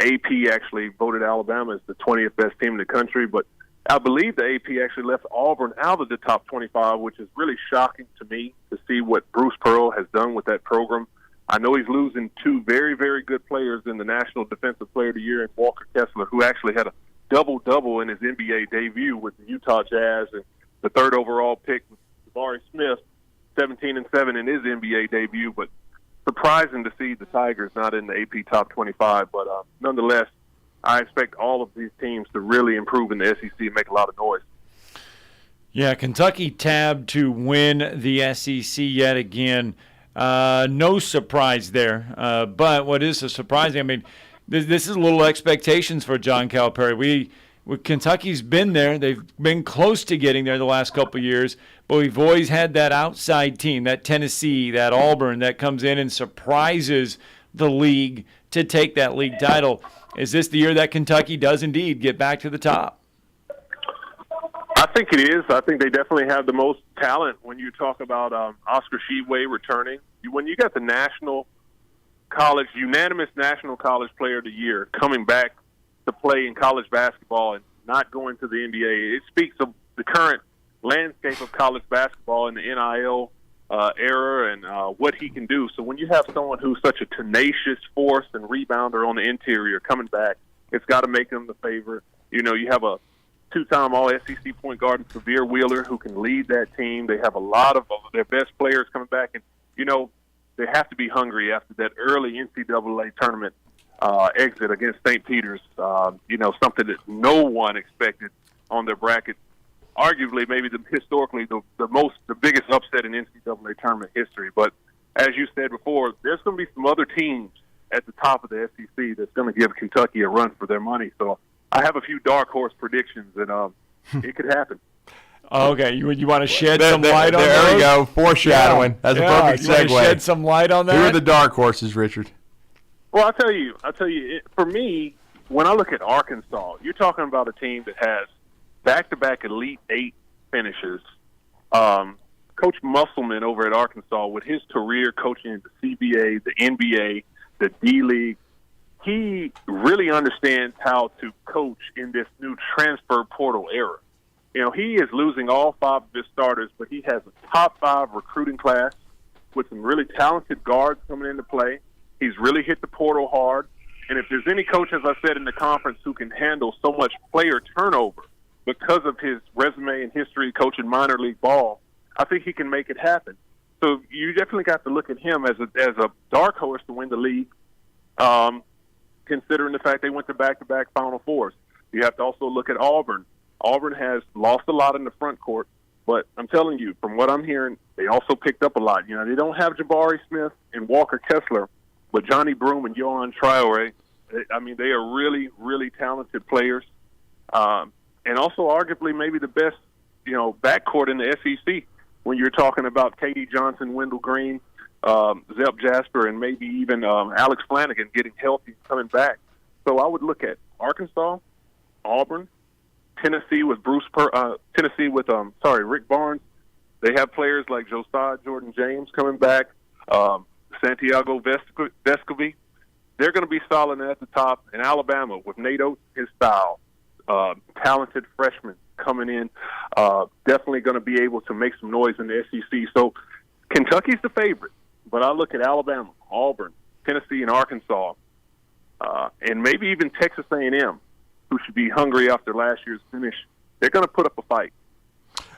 AP actually voted Alabama as the 20th best team in the country, but I believe the AP actually left Auburn out of the top 25, which is really shocking to me to see what Bruce Pearl has done with that program. I know he's losing 2 very, very good players in the National Defensive Player of the Year and Walker Kessler, who actually had a double-double in his NBA debut with the Utah Jazz, and the 3rd overall pick, Jabari Smith, 17-7 in his NBA debut. But surprising to see the Tigers not in the AP top 25. But nonetheless, I expect all of these teams to really improve in the SEC and make a lot of noise. Yeah, Kentucky tabbed to win the SEC yet again. No surprise there. But what is surprising, I mean, this is a little expectations for John Calipari. Kentucky's been there. They've been close to getting there the last couple of years, but we've always had that outside team, that Tennessee, that Auburn, that comes in and surprises the league to take that league title. Is this the year that Kentucky does indeed get back to the top? I think it is. I think they definitely have the most talent when you talk about Oscar Tshiebwe returning. When you got the unanimous National College Player of the Year coming back to play in college basketball and not going to the NBA, it speaks of the current landscape of college basketball in the NIL era and what he can do. So when you have someone who's such a tenacious force and rebounder on the interior coming back, it's got to make them the favorite. You have a 2-time All-SEC point guard, Severe Wheeler, who can lead that team. They have a lot of their best players coming back. And, they have to be hungry after that early NCAA tournament exit against St. Peter's, something that no one expected on their bracket. Arguably, maybe historically the biggest upset in NCAA tournament history. But as you said before, there's going to be some other teams at the top of the SEC that's going to give Kentucky a run for their money. So I have a few dark horse predictions, and it could happen. Okay, you want to shed some light on there those? There we go, foreshadowing. Yeah. That's a perfect you want segue. to shed some light on that? Who are the dark horses, Richard? Well, I'll tell you, for me, when I look at Arkansas, you're talking about a team that has back-to-back Elite Eight finishes. Coach Musselman over at Arkansas, with his career coaching the CBA, the NBA, the D-League, he really understands how to coach in this new transfer portal era. He is losing all 5 of his starters, but he has a top 5 recruiting class with some really talented guards coming into play. He's really hit the portal hard. And if there's any coach, as I said in the conference, who can handle so much player turnover because of his resume and history coaching minor league ball, I think he can make it happen. So you definitely got to look at him as a dark horse to win the league, considering the fact they went to back-to-back Final Fours. You have to also look at Auburn. Auburn has lost a lot in the front court, but I'm telling you, from what I'm hearing, they also picked up a lot. They don't have Jabari Smith and Walker Kessler, but Johnny Broome and Yohan Traore, they are really, really talented players. And also arguably maybe the best, backcourt in the SEC when you're talking about Katie Johnson, Wendell Green, Zep Jasper, and maybe even Alex Flanagan getting healthy and coming back. So I would look at Arkansas, Auburn, Tennessee with Rick Barnes. They have players like Josiah Jordan James coming back, Santiago Vescovi. They're going to be solid at the top. And Alabama with Nate Oates, his style, talented freshmen coming in, definitely going to be able to make some noise in the SEC. So Kentucky's the favorite, but I look at Alabama, Auburn, Tennessee, and Arkansas, and maybe even Texas A&M, who should be hungry after last year's finish. They're going to put up a fight.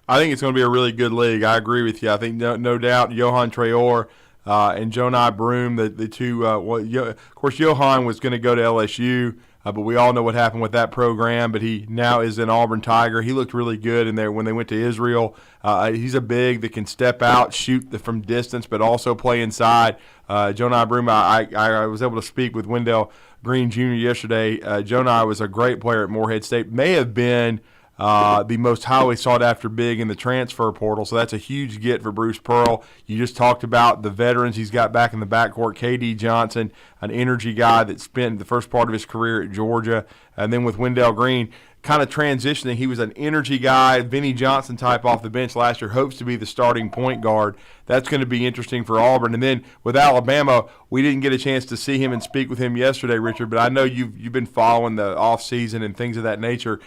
I think it's going to be a really good league. I agree with you. I think no doubt Yohan Traore and Johnny Broome, the two. Of course, Yohan was going to go to LSU, but we all know what happened with that program. But he now is an Auburn Tiger. He looked really good in there when they went to Israel. He's a big that can step out, shoot from distance, but also play inside. Johnny Broome, I was able to speak with Wendell Green Jr. yesterday. Johnny was a great player at Morehead State. May have been the most highly sought-after big in the transfer portal, so that's a huge get for Bruce Pearl. You just talked about the veterans he's got back in the backcourt. K.D. Johnson, an energy guy that spent the first part of his career at Georgia, and then with Wendell Green, kind of transitioning. He was an energy guy, Vinnie Johnson type off the bench last year, hopes to be the starting point guard. That's going to be interesting for Auburn. And then with Alabama, we didn't get a chance to see him and speak with him yesterday, Richard, but I know you've been following the offseason and things of that nature.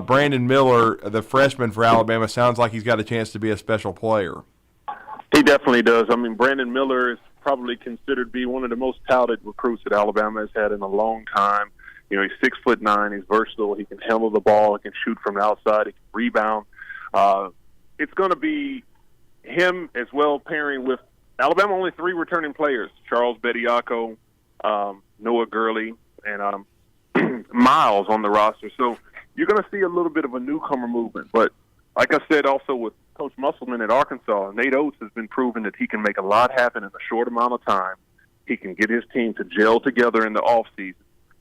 Brandon Miller, the freshman for Alabama, sounds like he's got a chance to be a special player. He definitely does. Brandon Miller is probably considered to be one of the most touted recruits that Alabama has had in a long time. He's 6'9", he's versatile, he can handle the ball, he can shoot from the outside, he can rebound. It's going to be him as well pairing with Alabama, only 3 returning players, Charles Bediako, Noah Gurley, and Miles on the roster. So you're going to see a little bit of a newcomer movement. But like I said also with Coach Musselman at Arkansas, Nate Oates has been proven that he can make a lot happen in a short amount of time. He can get his team to gel together in the offseason.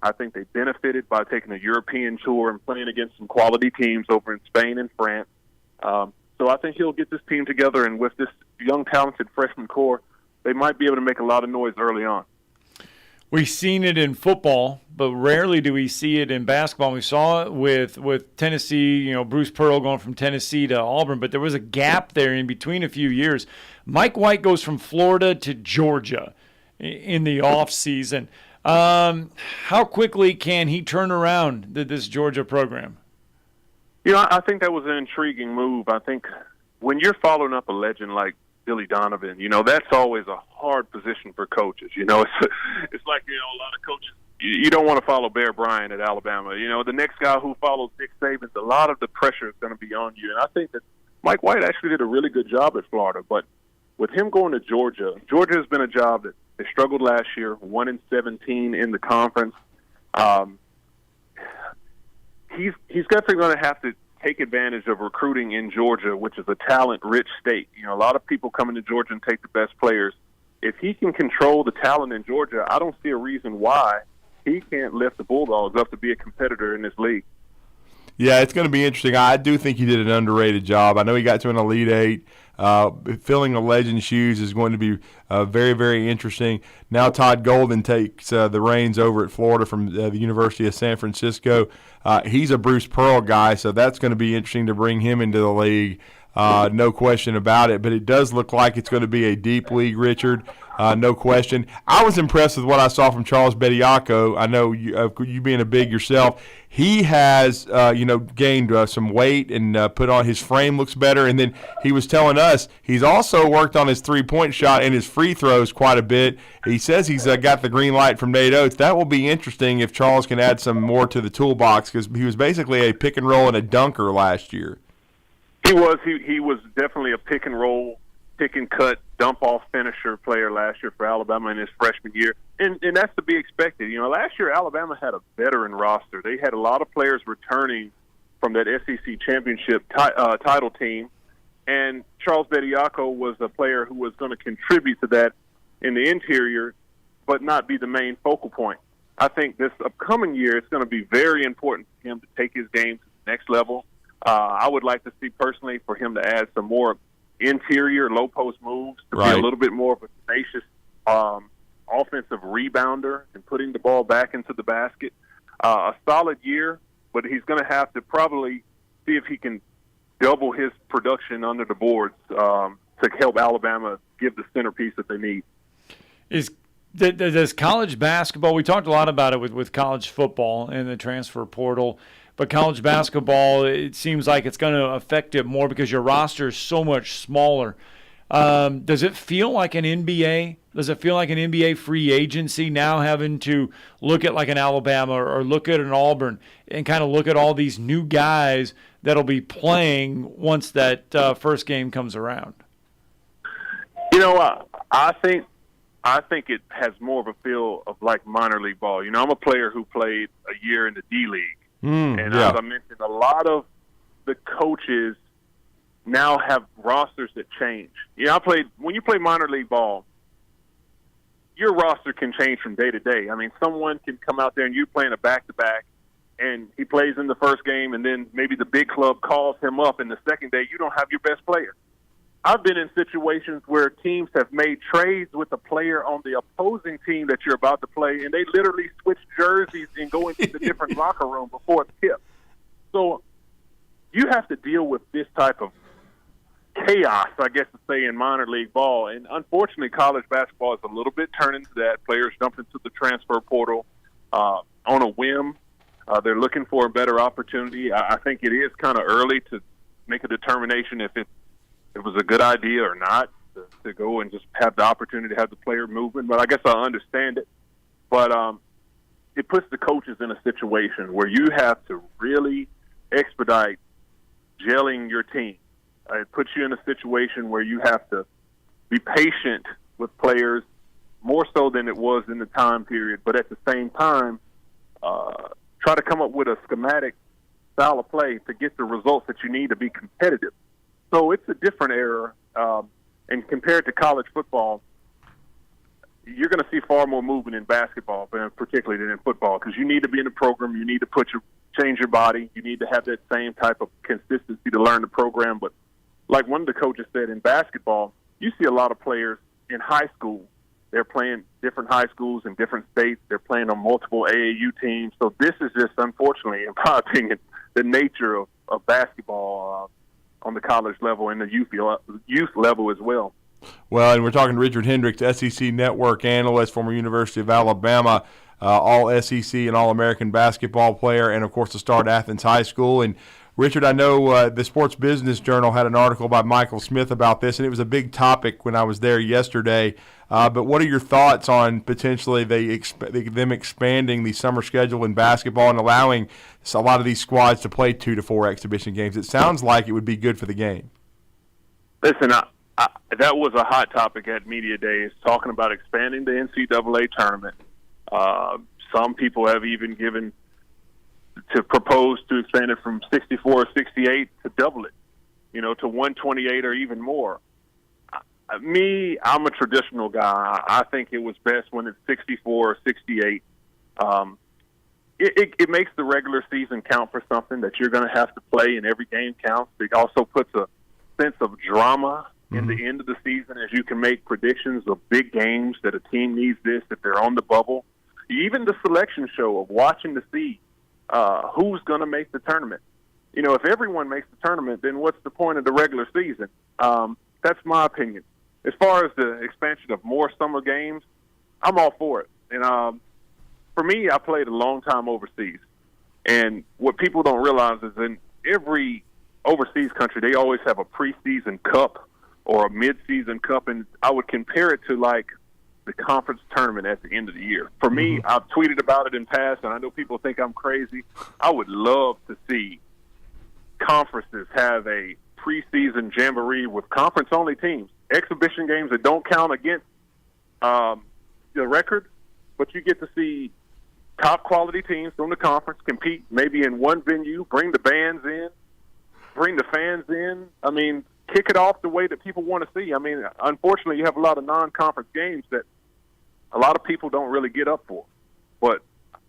I think they benefited by taking a European tour and playing against some quality teams over in Spain and France. So I think he'll get this team together, and with this young, talented freshman core, they might be able to make a lot of noise early on. We've seen it in football, but rarely do we see it in basketball. We saw it with Tennessee, Bruce Pearl going from Tennessee to Auburn, but there was a gap there in between a few years. Mike White goes from Florida to Georgia in the offseason. How quickly can he turn around this Georgia program? I think that was an intriguing move. I think when you're following up a legend like Billy Donovan, that's always a hard position for coaches. It's like, a lot of coaches, you don't want to follow Bear Bryant at Alabama. The next guy who follows Nick Saban, a lot of the pressure is going to be on you. And I think that Mike White actually did a really good job at Florida. But with him going to Georgia, Georgia has been a job that They struggled last year, 1-17 in the conference. He's definitely going to have to take advantage of recruiting in Georgia, which is a talent-rich state. You know, a lot of people come into Georgia and take the best players. If he can control the talent in Georgia, I don't see a reason why he can't lift the Bulldogs up to be a competitor in this league. Yeah, it's going to be interesting. I do think he did an underrated job. I know he got to an Elite Eight. Filling the legend shoes is going to be very, very interesting. Now Todd Golden takes the reins over at Florida from the University of San Francisco. He's a Bruce Pearl guy, so that's going to be interesting to bring him into the league. No question about it. But it does look like it's going to be a deep league, Richard. No question. I was impressed with what I saw from Charles Bediako. I know you being a big yourself. He has, gained some weight and put on his frame looks better. And then he was telling us he's also worked on his three-point shot and his free throws quite a bit. He says he's got the green light from Nate Oates. That will be interesting if Charles can add some more to the toolbox because he was basically a pick and roll and a dunker last year. He was definitely a pick and roll, pick and cut, dump off finisher player last year for Alabama in his freshman year, and that's to be expected. You know, last year Alabama had a veteran roster. They had a lot of players returning from that SEC championship title team, and Charles Bediako was a player who was going to contribute to that in the interior, but not be the main focal point. I think this upcoming year it's going to be very important for him to take his game to the next level. I would like to see personally for him to add some more interior low post moves to be a little bit more of a tenacious offensive rebounder and putting the ball back into the basket. A solid year, but he's going to have to probably see if he can double his production under the boards to help Alabama give the centerpiece that they need. Does college basketball, we talked a lot about it with college football and the transfer portal, but college basketball, it seems like it's going to affect it more because your roster is so much smaller. Does it feel like an NBA? Does it feel like an NBA free agency now having to look at like an Alabama or look at an Auburn and kind of look at all these new guys that'll be playing once that first game comes around? You know, I think it has more of a feel of like minor league ball. You know, I'm a player who played a year in the D League. As I mentioned, a lot of the coaches now have rosters that change. You know, when you play minor league ball, your roster can change from day to day. I mean, someone can come out there and you're playing a back-to-back, and he plays in the first game, and then maybe the big club calls him up, and the second day you don't have your best player. I've been in situations where teams have made trades with a player on the opposing team that you're about to play, and they literally switch jerseys and go into the different locker room before it's tipped. So you have to deal with this type of chaos, I guess to say, in minor league ball. And unfortunately, college basketball is a little bit turned into that. Players jump into the transfer portal on a whim. They're looking for a better opportunity. I think it is kind of early to make a determination if it was a good idea or not to go and just have the opportunity to have the player movement. But I guess I understand it. But it puts the coaches in a situation where you have to really expedite gelling your team. It puts you in a situation where you have to be patient with players more so than it was in the time period. But at the same time, try to come up with a schematic style of play to get the results that you need to be competitive. So it's a different era, and compared to college football, you're going to see far more movement in basketball, particularly than in football, because you need to be in a program, you need to change your body, you need to have that same type of consistency to learn the program. But like one of the coaches said, in basketball, you see a lot of players in high school. They're playing different high schools in different states. They're playing on multiple AAU teams. So this is just, unfortunately, in my opinion, the nature of basketball on the college level and the youth level as well. Well, and we're talking to Richard Hendricks, SEC Network analyst, former University of Alabama, all SEC and All-American basketball player, and, of course, the star at Athens High School. And, Richard, I know the Sports Business Journal had an article by Michael Smith about this, and it was a big topic when I was there yesterday. But what are your thoughts on potentially them expanding the summer schedule in basketball and allowing a lot of these squads to play 2 to 4 exhibition games? It sounds like it would be good for the game. Listen, that was a hot topic at Media Days, talking about expanding the NCAA tournament. Some people have even proposed to expand it from 64 or 68 to double it, to 128 or even more. I'm a traditional guy. I think it was best when it's 64 or 68. It makes the regular season count for something that you're going to have to play, and every game counts. It also puts a sense of drama in the end of the season, as you can make predictions of big games that a team needs this, if they're on the bubble. Even the selection show of watching to see who's going to make the tournament. If everyone makes the tournament, then what's the point of the regular season? That's my opinion. As far as the expansion of more summer games, I'm all for it. And for me, I played a long time overseas. And what people don't realize is in every overseas country, they always have a preseason cup or a mid-season cup. And I would compare it to, like, the conference tournament at the end of the year. For me, I've tweeted about it in past, and I know people think I'm crazy. I would love to see conferences have a preseason jamboree with conference-only teams, exhibition games that don't count against the record, but you get to see top-quality teams from the conference compete maybe in one venue, bring the bands in, bring the fans in. I mean, kick it off the way that people want to see. I mean, unfortunately, you have a lot of non-conference games that a lot of people don't really get up for. But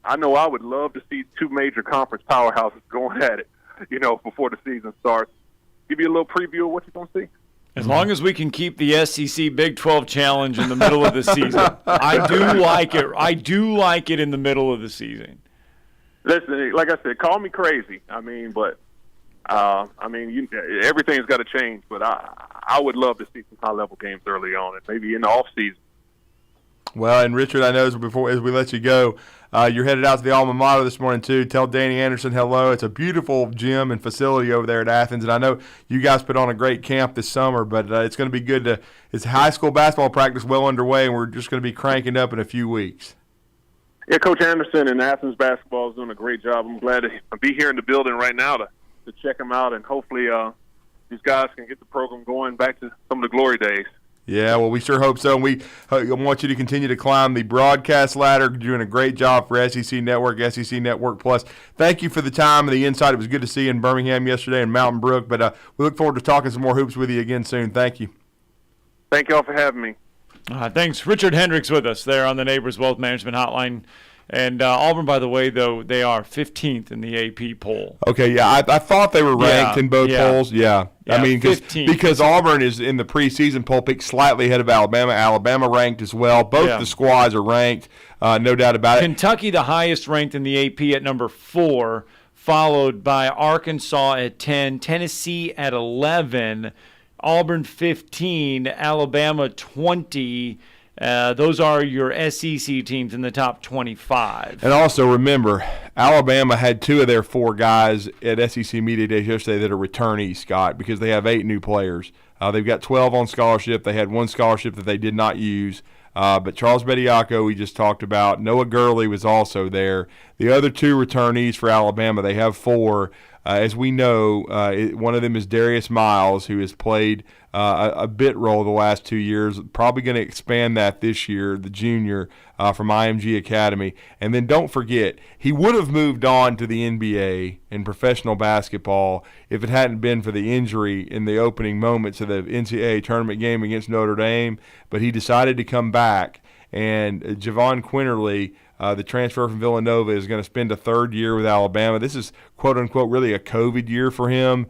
I know I would love to see two major conference powerhouses going at it, before the season starts. Give you a little preview of what you're going to see. As long as we can keep the SEC Big 12 Challenge in the middle of the season. I do like it. I do like it in the middle of the season. Listen, like I said, call me crazy. But everything's got to change. But I would love to see some high-level games early on, and maybe in the off-season. Well, and Richard, I know as we let you go, you're headed out to the alma mater this morning too. Tell Danny Anderson hello. It's a beautiful gym and facility over there at Athens, and I know you guys put on a great camp this summer, but it's going to be good it's high school basketball practice well underway, and we're just going to be cranking up in a few weeks. Yeah, Coach Anderson and Athens basketball is doing a great job. I'm glad to be here in the building right now to check them out, and hopefully these guys can get the program going back to some of the glory days. Yeah, well, we sure hope so. And we want you to continue to climb the broadcast ladder. You're doing a great job for SEC Network, SEC Network Plus. Thank you for the time and the insight. It was good to see you in Birmingham yesterday and Mountain Brook. But we look forward to talking some more hoops with you again soon. Thank you. Thank you all for having me. Thanks. Richard Hendricks with us there on the Neighbors Wealth Management Hotline. And Auburn, by the way, though, they are 15th in the AP poll. Okay, yeah, I thought they were ranked in both polls. Yeah. I mean, because Auburn is in the preseason poll pick slightly ahead of Alabama. Alabama ranked as well. Both the squads are ranked, no doubt about it. Kentucky, the highest ranked in the AP at number 4, followed by Arkansas at 10, Tennessee at 11, Auburn 15, Alabama 20. Those are your SEC teams in the top 25. And also remember, Alabama had 2 of their 4 guys at SEC Media Days yesterday that are returnees, Scott, because they have 8 new players. They've got 12 on scholarship. They had 1 scholarship that they did not use. But Charles Bediako, we just talked about. Noah Gurley was also there. The other 2 returnees for Alabama, they have 4. As we know, one of them is Darius Miles, who has played a bit role the last 2 years, probably going to expand that this year, the junior from IMG Academy. And then don't forget, he would have moved on to the NBA in professional basketball if it hadn't been for the injury in the opening moments of the NCAA tournament game against Notre Dame, but he decided to come back. And Javon Quinterly, the transfer from Villanova, is going to spend a 3rd year with Alabama. This is, quote-unquote, really a COVID year for him.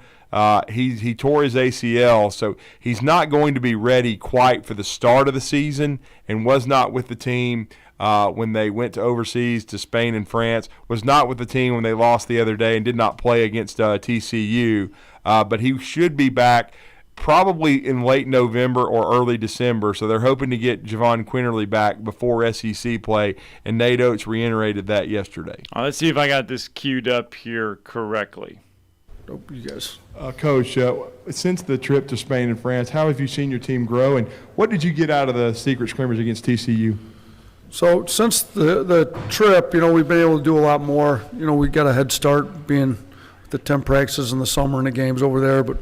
He tore his ACL, so he's not going to be ready quite for the start of the season, and was not with the team when they went to overseas to Spain and France, was not with the team when they lost the other day and did not play against TCU. But he should be back probably in late November or early December, so they're hoping to get Javon Quinterly back before SEC play, and Nate Oates reiterated that yesterday. Let's see if I got this queued up here correctly. You guys. Coach, since the trip to Spain and France, how have you seen your team grow, and what did you get out of the secret scrimmage against TCU? So since the trip, we've been able to do a lot more. We got a head start being the 10 practices in the summer and the games over there, but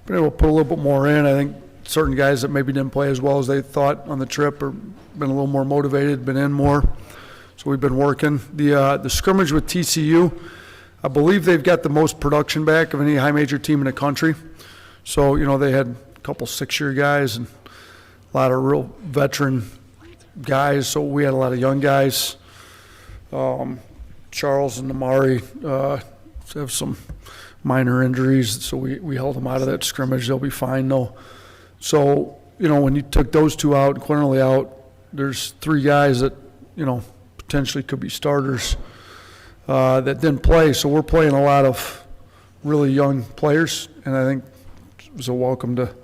been able to put a little bit more in. I think certain guys that maybe didn't play as well as they thought on the trip or been a little more motivated, been in more. So we've been working. The scrimmage with TCU, I believe they've got the most production back of any high major team in the country. So, they had a couple 6-year guys and a lot of real veteran guys. So we had a lot of young guys. Charles and Amari have some minor injuries, so we held them out of that scrimmage. They'll be fine, though. So, when you took those two out and Quinterly out, there's 3 guys that, potentially could be starters that didn't play. So we're playing a lot of really young players, and I think it was a welcome to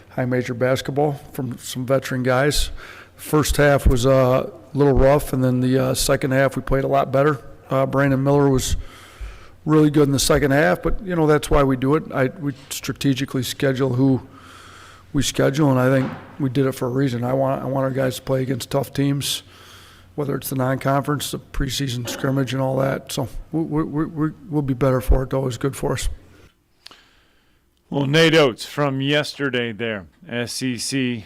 high major basketball from some veteran guys. First half was a little rough, and then the second half we played a lot better. Brandon Miller was really good in the second half, but that's why we do it. We strategically schedule who we schedule, and I think we did it for a reason. I want our guys to play against tough teams, whether it's the non-conference, the preseason scrimmage, and all that. So we'll be better for it, though. It was good for us. Well, Nate Oates from yesterday there, SEC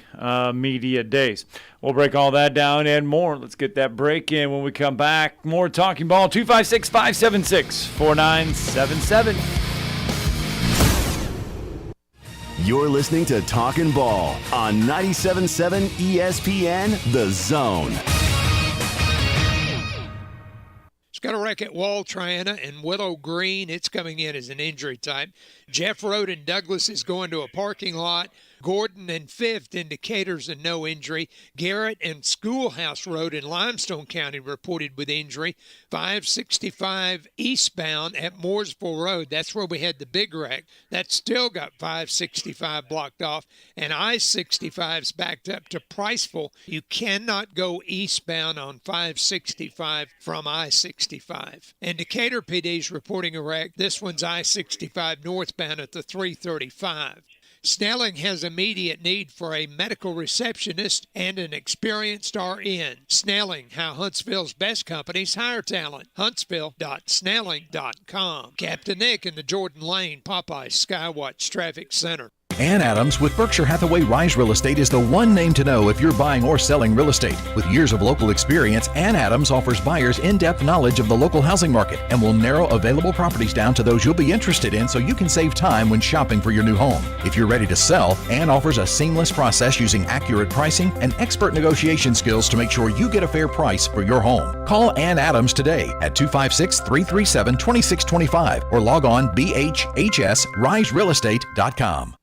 Media Days. We'll break all that down and more. Let's get that break in when we come back. More Talking Ball, 256-576-4977. You're listening to Talkin' Ball on 97.7 ESPN, The Zone. It's got a wreck at Wall Triana and Willow Green. It's coming in as an injury type. Jeff Road and Douglas is going to a parking lot. Gordon and Fifth in Decatur's a no injury. Garrett and Schoolhouse Road in Limestone County reported with injury. 565 eastbound at Mooresville Road. That's where we had the big wreck. That's still got 565 blocked off. And I-65's backed up to Priceville. You cannot go eastbound on 565 from I-65. And Decatur PD's reporting a wreck. This one's I-65 northbound at the 335. Snelling has immediate need for a medical receptionist and an experienced RN. Snelling, how Huntsville's best companies hire talent. Huntsville.snelling.com. Captain Nick in the Jordan Lane Popeye Skywatch Traffic Center. Ann Adams with Berkshire Hathaway Rise Real Estate is the one name to know if you're buying or selling real estate. With years of local experience, Ann Adams offers buyers in-depth knowledge of the local housing market and will narrow available properties down to those you'll be interested in so you can save time when shopping for your new home. If you're ready to sell, Ann offers a seamless process using accurate pricing and expert negotiation skills to make sure you get a fair price for your home. Call Ann Adams today at 256-337-2625 or log on bhhsriserealestate.com.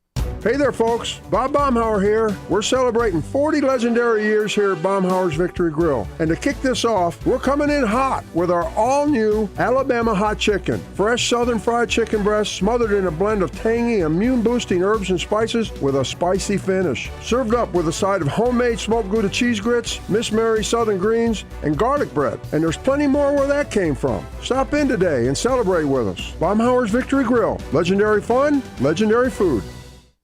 Hey there, folks. Bob Baumhauer here. We're celebrating 40 legendary years here at Baumhauer's Victory Grill. And to kick this off, we're coming in hot with our all-new Alabama Hot Chicken. Fresh southern fried chicken breast smothered in a blend of tangy, immune-boosting herbs and spices with a spicy finish. Served up with a side of homemade smoked Gouda cheese grits, Miss Mary southern greens, and garlic bread. And there's plenty more where that came from. Stop in today and celebrate with us. Baumhauer's Victory Grill. Legendary fun, legendary food.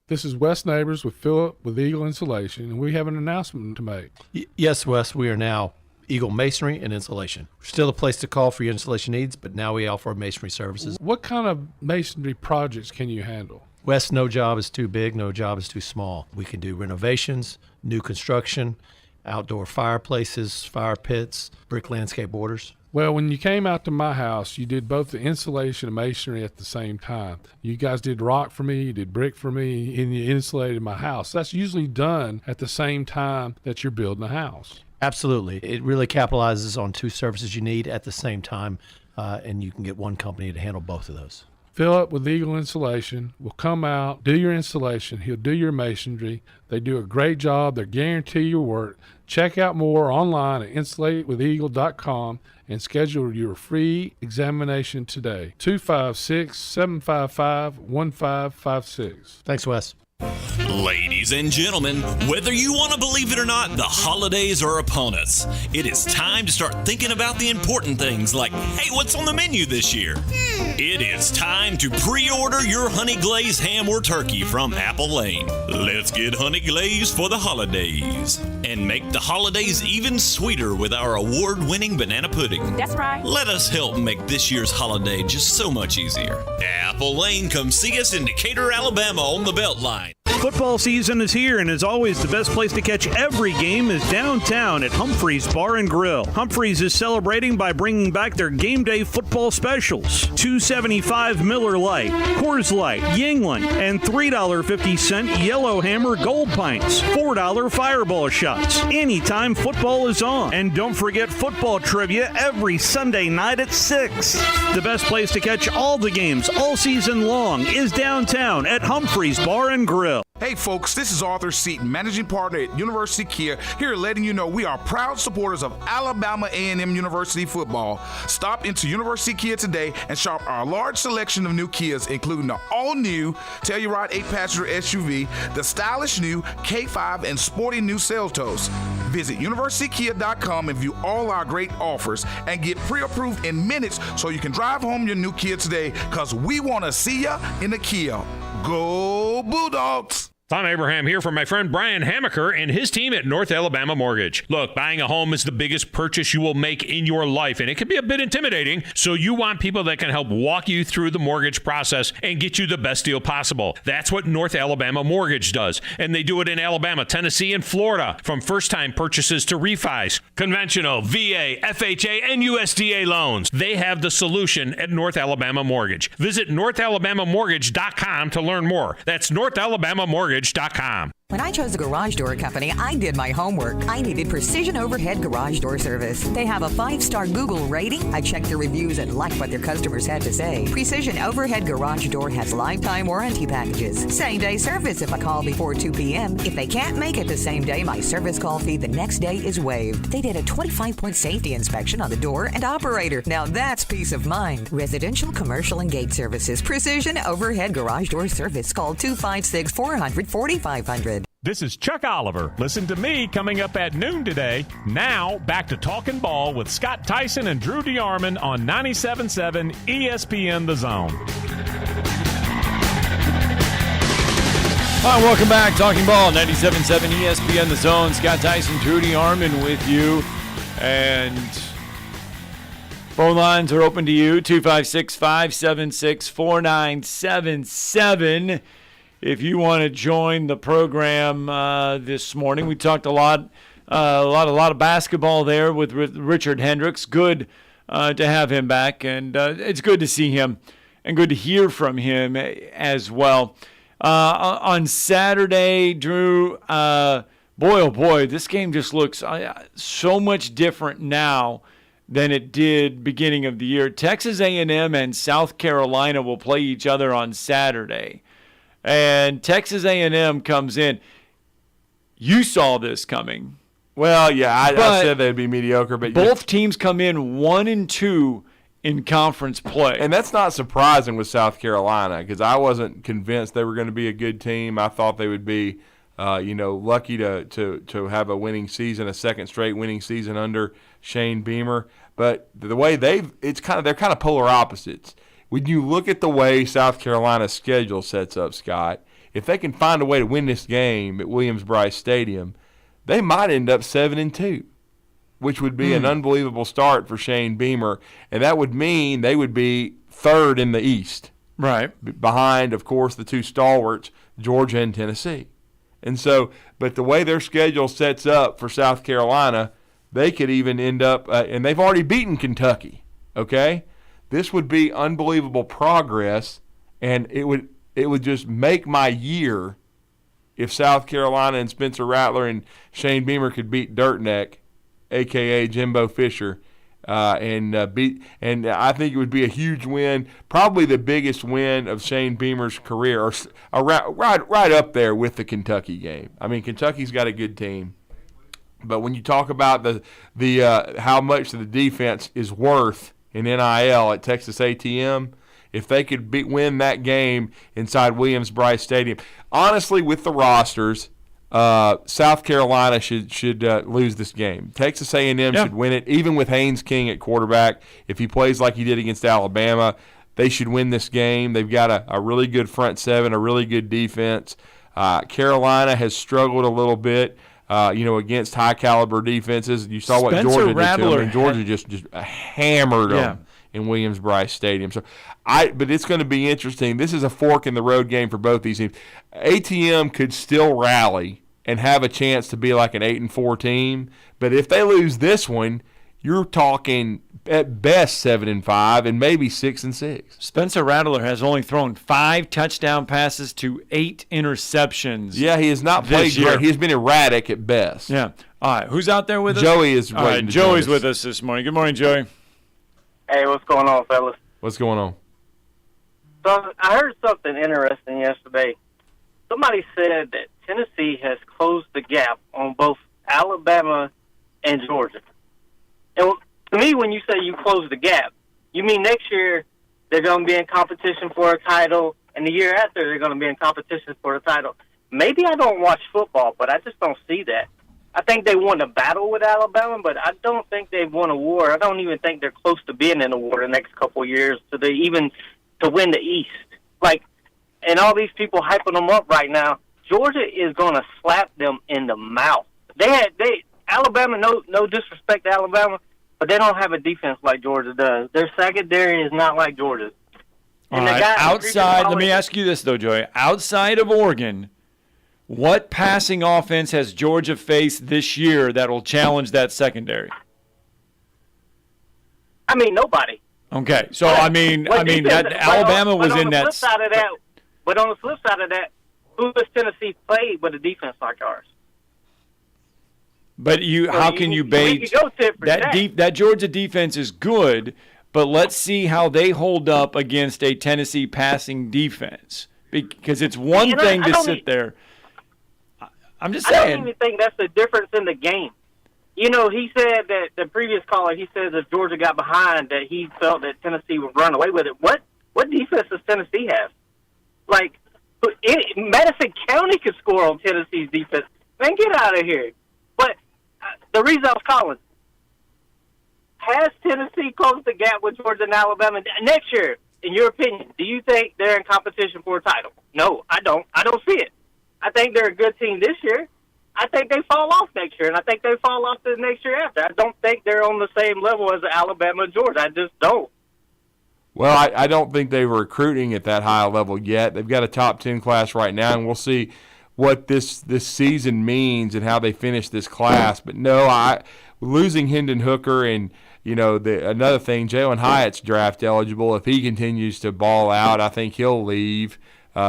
This is Wes Neighbors with Philip with Eagle Insulation, and we have an announcement to make. Yes, Wes, we are now Eagle Masonry and Insulation. We're still a place to call for your installation needs, but now we offer masonry services. What kind of masonry projects can you handle? Wes, no job is too big, no job is too small. We can do renovations, new construction, outdoor fireplaces, fire pits, brick landscape borders. Well, when you came out to my house, you did both the insulation and masonry at the same time. You guys did rock for me, you did brick for me, and you insulated my house. That's usually done at the same time that you're building a house. Absolutely. It really capitalizes on two services you need at the same time, and you can get one company to handle both of those. Philip with Eagle Insulation will come out, do your installation. He'll do your masonry. They do a great job. They guarantee your work. Check out more online at insulatewitheagle.com and schedule your free examination today. 256-755-1556. Thanks, Wes. Ladies and gentlemen, whether you want to believe it or not, the holidays are upon us. It is time to start thinking about the important things like, hey, what's on the menu this year? It is time to pre-order your honey glazed ham or turkey from Apple Lane. Let's get honey glazed for the holidays and make the holidays even sweeter with our award-winning banana pudding. That's right. Let us help make this year's holiday just so much easier. Apple Lane, come see us in Decatur, Alabama on the Beltline. Football season is here, and as always, the best place to catch every game is downtown at Humphreys Bar and Grill. Humphreys is celebrating by bringing back their game day football specials. $2.75 Miller Lite, Coors Light, Yingling, and $3.50 Yellowhammer Gold Pints. $4 Fireball shots. Anytime football is on. And don't forget football trivia every Sunday night at 6. The best place to catch all the games all season long is downtown at Humphreys Bar and Grill. Hey folks, this is Arthur Seaton, managing partner at University Kia, here letting you know we are proud supporters of Alabama A&M University football. Stop into University Kia today and shop our large selection of new Kias, including the all-new Telluride 8-passenger SUV, the stylish new K5, and sporty new Seltos. Visit universitykia.com and view all our great offers and get pre-approved in minutes so you can drive home your new Kia today, because we want to see ya in the Kia. Go Bulldogs! Tom Abraham here from my friend Brian Hamaker and his team at North Alabama Mortgage. Look, buying a home is the biggest purchase you will make in your life, and it can be a bit intimidating, so you want people that can help walk you through the mortgage process and get you the best deal possible. That's what North Alabama Mortgage does, and they do it in Alabama, Tennessee, and Florida, from first-time purchases to refis, conventional, VA, FHA, and USDA loans. They have the solution at North Alabama Mortgage. Visit NorthAlabamaMortgage.com to learn more. That's NorthAlabamaMortgage.com. When I chose a garage door company, I did my homework. I needed Precision Overhead Garage Door Service. They have a 5-star Google rating. I checked the reviews and liked what their customers had to say. Precision Overhead Garage Door has lifetime warranty packages. Same-day service if I call before 2 p.m. If they can't make it the same day, my service call fee the next day is waived. They did a 25-point safety inspection on the door and operator. Now that's peace of mind. Residential, commercial, and gate services. Precision Overhead Garage Door Service. Call 256-400-4500. This is Chuck Oliver. Listen to me coming up at noon today. Now, back to Talkin' Ball with Scott Tyson and Drew DeArmond on 97.7 ESPN The Zone. Hi, welcome back. Talking Ball, 97.7 ESPN The Zone. Scott Tyson, Drew DeArmond with you. And phone lines are open to you, 256-576-4977. If you want to join the program this morning, we talked a lot of basketball there with Richard Hendricks. Good to have him back, and it's good to see him and good to hear from him as well. On Saturday, Drew, boy, oh boy, this game just looks so much different now than it did beginning of the year. Texas A&M and South Carolina will play each other on Saturday. And Texas A&M comes in. You saw this coming. Well, yeah, I said they'd be mediocre, but both teams come in 1-2 in conference play, and that's not surprising with South Carolina, because I wasn't convinced they were going to be a good team. I thought they would be, lucky to have a winning season, a second straight winning season under Shane Beamer. But the way they're kind of polar opposites. When you look at the way South Carolina's schedule sets up, Scott, if they can find a way to win this game at Williams-Brice Stadium, they might end up 7-2, which would be an unbelievable start for Shane Beamer, and that would mean they would be third in the East, right, behind, of course, the two stalwarts, Georgia and Tennessee. And so, but the way their schedule sets up for South Carolina, they could even end up, and they've already beaten Kentucky, okay? This would be unbelievable progress, and it would just make my year if South Carolina and Spencer Rattler and Shane Beamer could beat Dirtneck, a.k.a. Jimbo Fisher, and I think it would be a huge win, probably the biggest win of Shane Beamer's career, or right up there with the Kentucky game. I mean, Kentucky's got a good team, but when you talk about the how much the defense is worth in NIL at Texas A&M, if they could win that game inside Williams-Brice Stadium. Honestly, with the rosters, South Carolina should lose this game. Texas A&M should win it, even with Haynes King at quarterback. If he plays like he did against Alabama, they should win this game. They've got a really good front seven, a really good defense. Carolina has struggled a little bit. Against high-caliber defenses. You saw what Georgia did to them, and Georgia just hammered them in Williams-Brice Stadium. But it's going to be interesting. This is a fork in the road game for both these teams. ATM could still rally and have a chance to be like an 8-4 team, but if they lose this one, you're talking at best 7-5 and maybe 6-6. Spencer Rattler has only thrown 5 touchdown passes to 8 interceptions. Yeah, he has not played great. He's been erratic at best. Yeah. All right, who's out there with us? Joey is All right, Joey's with us this morning. Good morning, Joey. Hey, what's going on, fellas? What's going on? So I heard something interesting yesterday. Somebody said that Tennessee has closed the gap on both Alabama and Georgia. And to me, when you say you close the gap, you mean next year they're going to be in competition for a title, and the year after they're going to be in competition for a title. Maybe I don't watch football, but I just don't see that. I think they won a battle with Alabama, but I don't think they've won a war. I don't even think they're close to being in a war the next couple of years to win the East. Like, and all these people hyping them up right now, Georgia is going to slap them in the mouth. Alabama, no disrespect to Alabama, but they don't have a defense like Georgia does. Their secondary is not like Georgia's. All right, let me ask you this, though, Joey. Outside of Oregon, what passing offense has Georgia faced this year that will challenge that secondary? I mean, nobody. Okay, so Alabama was in that. But on the flip side of that, who does Tennessee play with a defense like ours? But how can you base that Georgia defense is good, but let's see how they hold up against a Tennessee passing defense. Because it's one thing to sit there. I'm just saying. I don't even think that's the difference in the game. You know, he said that the previous caller, he says if Georgia got behind, that he felt that Tennessee would run away with it. What defense does Tennessee have? Like, Madison County could score on Tennessee's defense. Man, get out of here. But the reason I was calling, has Tennessee closed the gap with Georgia and Alabama next year? In your opinion, do you think they're in competition for a title? No, I don't. I don't see it. I think they're a good team this year. I think they fall off next year, and I think they fall off the next year after. I don't think they're on the same level as Alabama and Georgia. I just don't. Well, I don't think they were recruiting at that high level yet. They've got a top 10 class right now, and we'll see what this season means and how they finish this class. But no, losing Hendon Hooker and another thing, Jalen Hyatt's draft eligible. If he continues to ball out, I think he'll leave.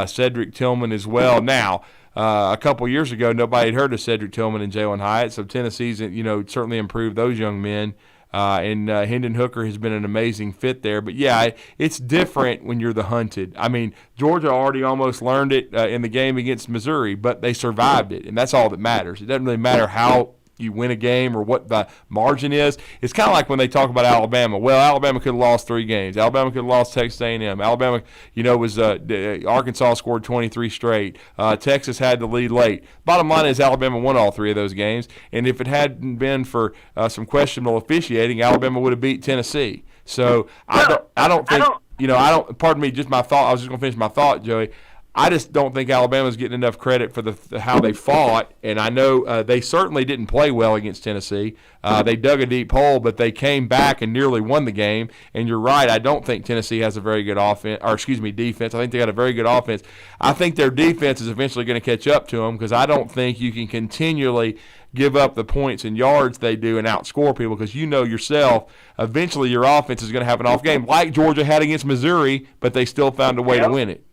Cedric Tillman as well. Now, a couple years ago, nobody had heard of Cedric Tillman and Jalen Hyatt, so Tennessee's certainly improved those young men. And Hendon Hooker has been an amazing fit there. But, yeah, it's different when you're the hunted. I mean, Georgia already almost learned it in the game against Missouri, but they survived it, and that's all that matters. It doesn't really matter how you win a game or what the margin is. It's kind of like when they talk about Alabama. Well, Alabama could have lost 3 games. Alabama could have lost Texas A&M. Alabama, was Arkansas scored 23 straight. Texas had the lead late. Bottom line is Alabama won all 3 of those games, and if it hadn't been for some questionable officiating, Alabama would have beat Tennessee. So I don't think pardon me, just my thought. I was just going to finish my thought, Joey. I just don't think Alabama's getting enough credit for how they fought, and I know they certainly didn't play well against Tennessee. They dug a deep hole, but they came back and nearly won the game. And you're right, I don't think Tennessee has a very good defense. I think they got a very good offense. I think their defense is eventually going to catch up to them because I don't think you can continually give up the points and yards they do and outscore people because you know yourself, eventually your offense is going to have an off game like Georgia had against Missouri, but they still found a way to win it.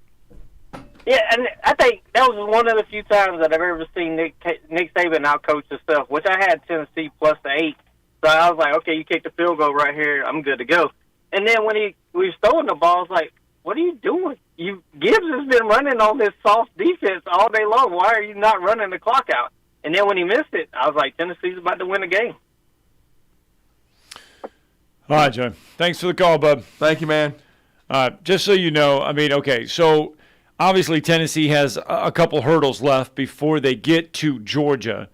Yeah, and I think that was one of the few times that I've ever seen Nick Saban outcoach himself, which I had Tennessee plus the 8. So I was like, okay, you kicked the field goal right here, I'm good to go. And then when we was throwing the ball, I was like, what are you doing? Gibbs has been running on this soft defense all day long. Why are you not running the clock out? And then when he missed it, I was like, Tennessee's about to win the game. All right, Joe. Thanks for the call, bub. Thank you, man. Just so you know, so obviously Tennessee has a couple hurdles left before they get to Georgia.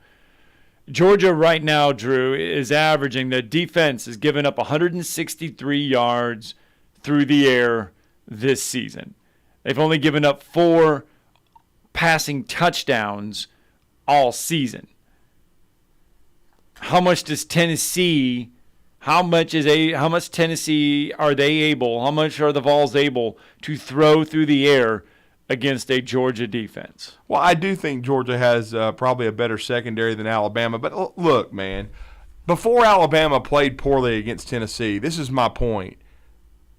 Georgia right now, Drew, is averaging, the defense is giving up 163 yards through the air this season. They've only given up 4 passing touchdowns all season. How much does Tennessee how much Tennessee are they able? How much are the Vols able to throw through the air against a Georgia defense? Well, I do think Georgia has probably a better secondary than Alabama. But look, man, before Alabama played poorly against Tennessee, this is my point.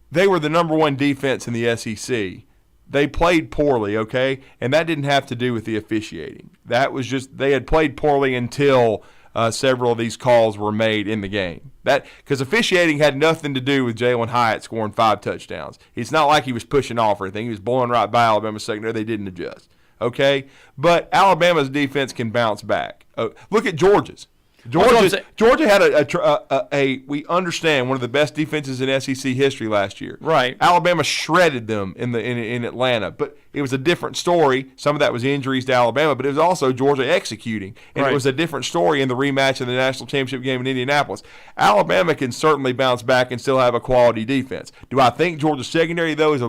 They were the number one defense in the SEC. They played poorly, okay? And that didn't have to do with the officiating. That was just they had played poorly until several of these calls were made in the game. Because officiating had nothing to do with Jalen Hyatt scoring 5 touchdowns. It's not like he was pushing off or anything. He was blowing right by Alabama's secondary. They didn't adjust, okay? But Alabama's defense can bounce back. Look at Georgia's. Georgia had we understand, one of the best defenses in SEC history last year. Right. Alabama shredded them in Atlanta, but it was a different story. Some of that was injuries to Alabama, but it was also Georgia executing, and It was a different story in the rematch of the national championship game in Indianapolis. Alabama can certainly bounce back and still have a quality defense. Do I think Georgia's secondary, though, has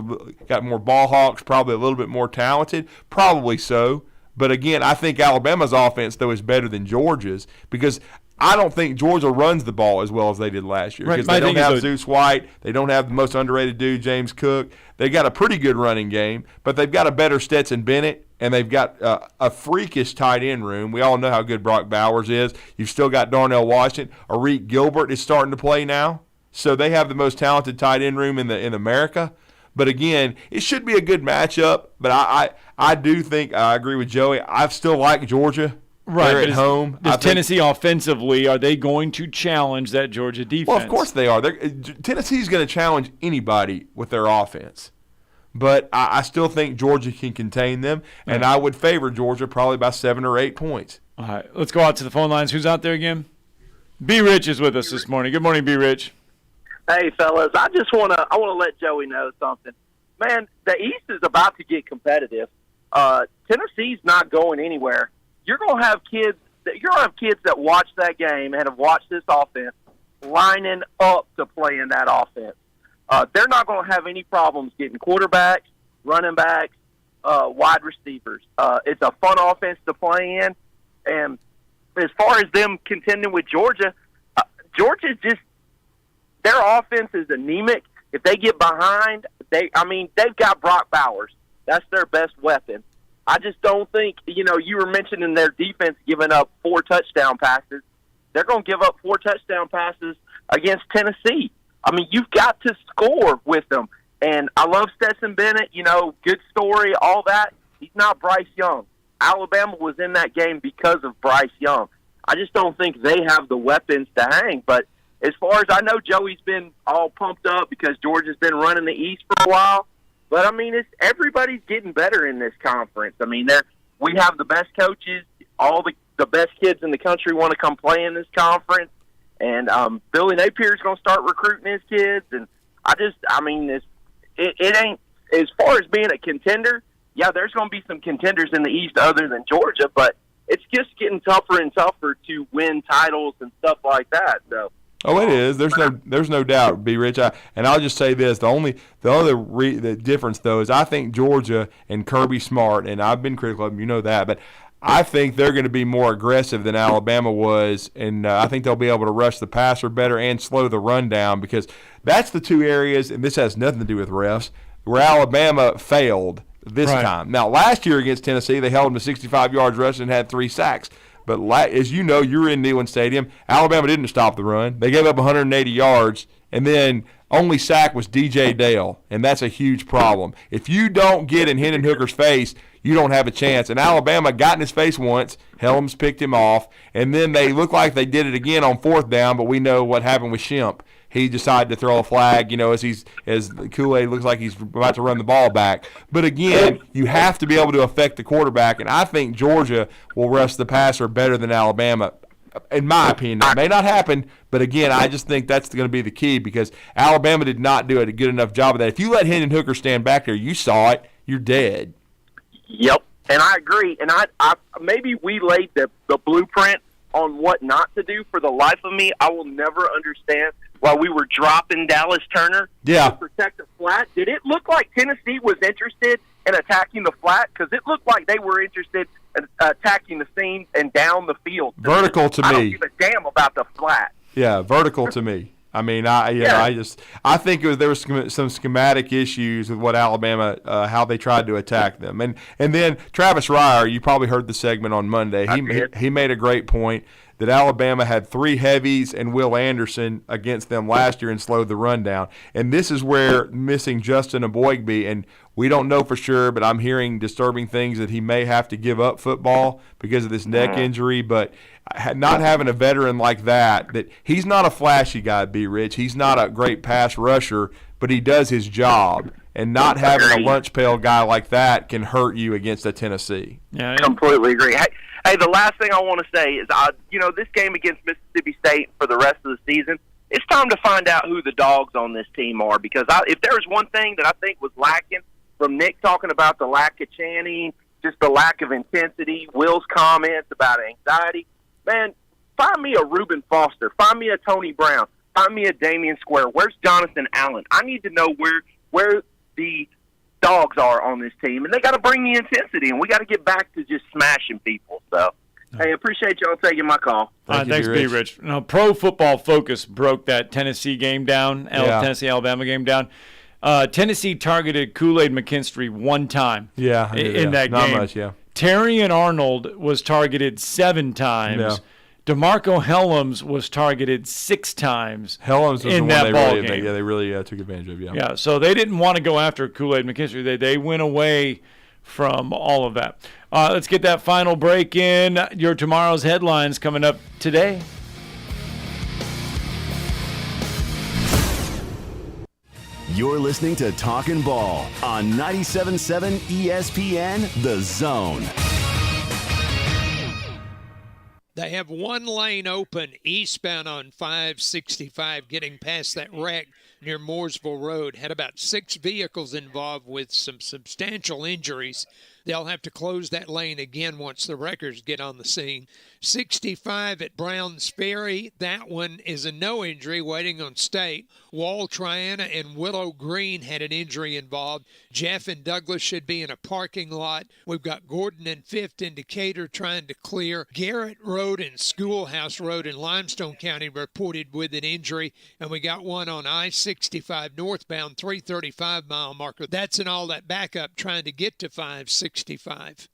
got more ball hawks, probably a little bit more talented? Probably so. But again, I think Alabama's offense, though, is better than Georgia's because I don't think Georgia runs the ball as well as they did last year. Because they don't have Zeus White. They don't have the most underrated dude, James Cook. They got a pretty good running game, but they've got a better Stetson Bennett, and they've got a freakish tight end room. We all know how good Brock Bowers is. You've still got Darnell Washington. Arik Gilbert is starting to play now. So they have the most talented tight end room in America. But again, it should be a good matchup. But I do think I agree with Joey. I still like Georgia. Right. They're at home. Does Tennessee offensively, are they going to challenge that Georgia defense? Well, of course they are. Tennessee's going to challenge anybody with their offense. But I still think Georgia can contain them, and I would favor Georgia probably by 7 or 8 points. All right, let's go out to the phone lines. Who's out there again? B. Rich is with us this morning. Good morning, B. Rich. Hey, fellas, I want to let Joey know something. Man, the East is about to get competitive. Tennessee's not going anywhere. You're going to have kids that watch that game and have watched this offense lining up to play in that offense. They're not going to have any problems getting quarterbacks, running backs, wide receivers. It's a fun offense to play in. And as far as them contending with Georgia, Georgia's just their offense is anemic. If they get behind, they've got Brock Bowers. That's their best weapon. I just don't think, you were mentioning their defense giving up 4 touchdown passes. They're going to give up 4 touchdown passes against Tennessee. I mean, you've got to score with them. And I love Stetson Bennett, good story, all that. He's not Bryce Young. Alabama was in that game because of Bryce Young. I just don't think they have the weapons to hang. But as far as I know, Joey's been all pumped up because Georgia's been running the East for a while. But, everybody's getting better in this conference. We have the best coaches. All the best kids in the country want to come play in this conference. And Billy Napier's going to start recruiting his kids. And it ain't – as far as being a contender, yeah, there's going to be some contenders in the East other than Georgia. But it's just getting tougher and tougher to win titles and stuff like that. So. Oh, it is. There's no doubt, B. Rich. And I'll just say this: the difference though is I think Georgia and Kirby Smart, and I've been critical of them, that, but I think they're going to be more aggressive than Alabama was, and I think they'll be able to rush the passer better and slow the run down because that's the 2 areas, and this has nothing to do with refs, where Alabama failed this time. Now, last year against Tennessee, they held them to 65 yards rushing and had 3 sacks. But as you know, you were in Neyland Stadium. Alabama didn't stop the run. They gave up 180 yards, and then only sack was DJ Dale, and that's a huge problem. If you don't get in Hendon Hooker's face, you don't have a chance. And Alabama got in his face once. Helms picked him off, and then they looked like they did it again on 4th down, but we know what happened with Shemp. He decided to throw a flag, as Kool-Aid looks like he's about to run the ball back. But again, you have to be able to affect the quarterback, and I think Georgia will rush the passer better than Alabama, in my opinion. It may not happen, but again, I just think that's going to be the key because Alabama did not do a good enough job of that. If you let Hendon Hooker stand back there, you saw it, you're dead. Yep, and I agree. And I maybe we laid the blueprint on what not to do. For the life of me, I will never understand while we were dropping Dallas Turner to protect the flat. Did it look like Tennessee was interested in attacking the flat? Because it looked like they were interested in attacking the seam and down the field. Vertical to me. I don't give a damn about the flat. Yeah, vertical to me. I mean, I think there was some schematic issues with what Alabama, how they tried to attack them, and then Travis Ryer, you probably heard the segment on Monday. He made a great point that Alabama had 3 heavies and Will Anderson against them last year and slowed the run down. And this is where missing Justin Aboigbe, and we don't know for sure, but I'm hearing disturbing things that he may have to give up football because of this neck injury. But not having a veteran like that he's not a flashy guy, B. Rich. He's not a great pass rusher, but he does his job. And not having a lunch pail guy like that can hurt you against a Tennessee. Yeah, completely agree. Hey, the last thing I want to say is, this game against Mississippi State for the rest of the season, it's time to find out who the dogs on this team are. Because if there was one thing that I think was lacking from Nick talking about the lack of chanting, just the lack of intensity, Will's comments about anxiety, man, find me a Reuben Foster, find me a Tony Brown, find me a Damian Square. Where's Jonathan Allen? I need to know where the dogs are on this team, and they got to bring the intensity, and we got to get back to just smashing people. So, hey, appreciate y'all taking my call. Thanks, B. Rich. Now, Pro Football Focus broke that Tennessee game down, Tennessee-Alabama game down. Tennessee targeted Kool-Aid McKinstry one time in that Not game. much, yeah. Terrian Arnold was targeted 7 times. Yeah. DeMarco Helms was targeted 6 times Helms was in the that one ball they game. really took advantage of, Yeah, so they didn't want to go after Kool-Aid McKinstry. They went away from all of that. Let's get that final break in. Your tomorrow's headlines coming up today. You're listening to Talkin' Ball on 97.7 ESPN, The Zone. They have one lane open eastbound on 565 getting past that wreck near Mooresville Road. Had about 6 vehicles involved with some substantial injuries. They'll have to close that lane again once the wreckers get on the scene. 65 at Browns Ferry. That one is a no injury waiting on state. Wall Triana and Willow Green had an injury involved. Jeff and Douglas should be in a parking lot. We've got Gordon and Fifth in Decatur trying to clear. Garrett Road and Schoolhouse Road in Limestone County reported with an injury. And we got one on I-65 northbound, 335 mile marker. That's in all that backup trying to get to 565.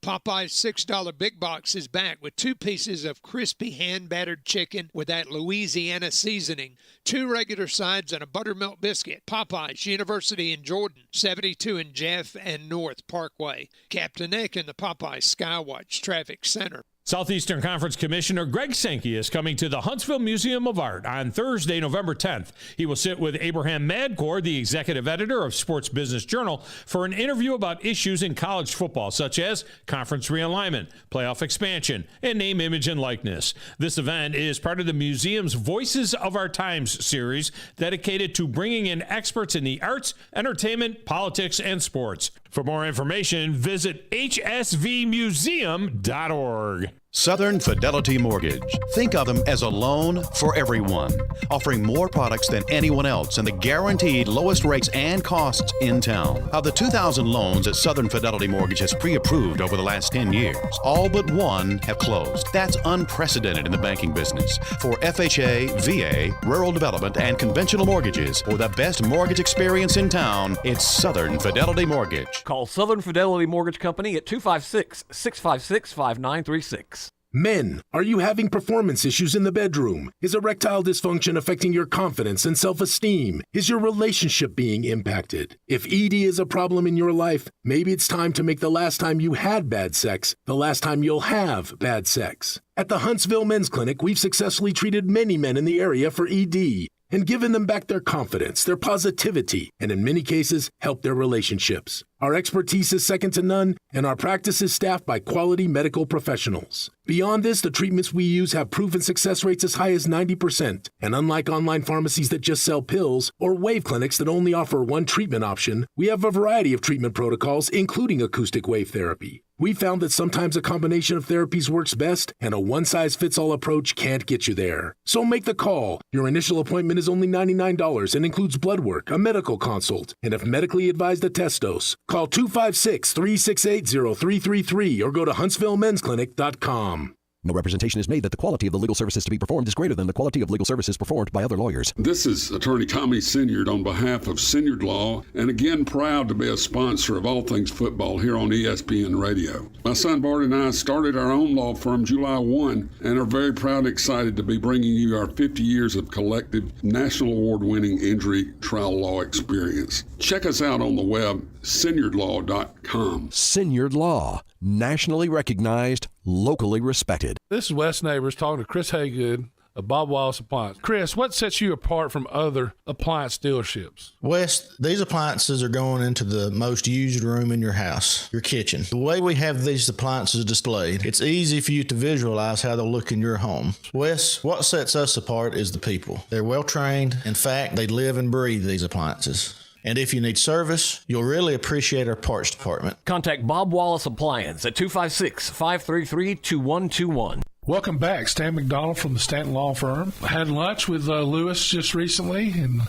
Popeye's $6 Big Box is back with 2 pieces of crispy hand-battered chicken with that Louisiana seasoning, 2 regular sides, and a buttermilk biscuit. Popeye's University in Jordan, 72 in Jeff and North Parkway. Captain Nick in the Popeye Skywatch Traffic Center. Southeastern Conference Commissioner Greg Sankey is coming to the Huntsville Museum of Art on Thursday, November 10th. He will sit with Abraham Madcore, the executive editor of Sports Business Journal, for an interview about issues in college football, such as conference realignment, playoff expansion, and name, image, and likeness. This event is part of the museum's Voices of Our Times series, dedicated to bringing in experts in the arts, entertainment, politics, and sports. For more information, visit hsvmuseum.org. Southern Fidelity Mortgage. Think of them as a loan for everyone, offering more products than anyone else and the guaranteed lowest rates and costs in town. Of the 2,000 loans that Southern Fidelity Mortgage has pre-approved over the last 10 years, all but 1 have closed. That's unprecedented in the banking business. For FHA, VA, rural development, and conventional mortgages, for the best mortgage experience in town, it's Southern Fidelity Mortgage. Call Southern Fidelity Mortgage Company at 256-656-5936. Men, are you having performance issues in the bedroom? Is erectile dysfunction affecting your confidence and self-esteem? Is your relationship being impacted? If ED is a problem in your life, maybe it's time to make the last time you had bad sex the last time you'll have bad sex. At the Huntsville Men's Clinic, we've successfully treated many men in the area for ED and given them back their confidence, their positivity, and in many cases, helped their relationships. Our expertise is second to none, and our practice is staffed by quality medical professionals. Beyond this, the treatments we use have proven success rates as high as 90%. And unlike online pharmacies that just sell pills or wave clinics that only offer one treatment option, we have a variety of treatment protocols, including acoustic wave therapy. We found that sometimes a combination of therapies works best, and a one-size-fits-all approach can't get you there. So make the call. Your initial appointment is only $99 and includes blood work, a medical consult, and if medically advised, a test dose. Call 256-368-0333 or go to HuntsvilleMensClinic.com. No representation is made that the quality of the legal services to be performed is greater than the quality of legal services performed by other lawyers. This is Attorney Tommy Sinyard on behalf of Sinyard Law, and again proud to be a sponsor of All Things Football here on ESPN Radio. My son Bart and I started our own law firm July 1 and are very proud and excited to be bringing you our 50 years of collective national award-winning injury trial law experience. Check us out on the web, sinyardlaw.com. Sinyard Law, nationally recognized, locally respected. This is Wes Neighbors talking to Chris Haygood of Bob Wallace Appliance. Chris, what sets you apart from other appliance dealerships? Wes, these appliances are going into the most used room in your house, your kitchen. The way we have these appliances displayed, it's easy for you to visualize how they'll look in your home. Wes, what sets us apart is the people. They're well trained. In fact, they live and breathe these appliances. And if you need service, you'll really appreciate our parts department. Contact Bob Wallace Appliance at 256-533-2121. Welcome back. Stan McDonald from the Stanton Law Firm. I had lunch with Lewis just recently and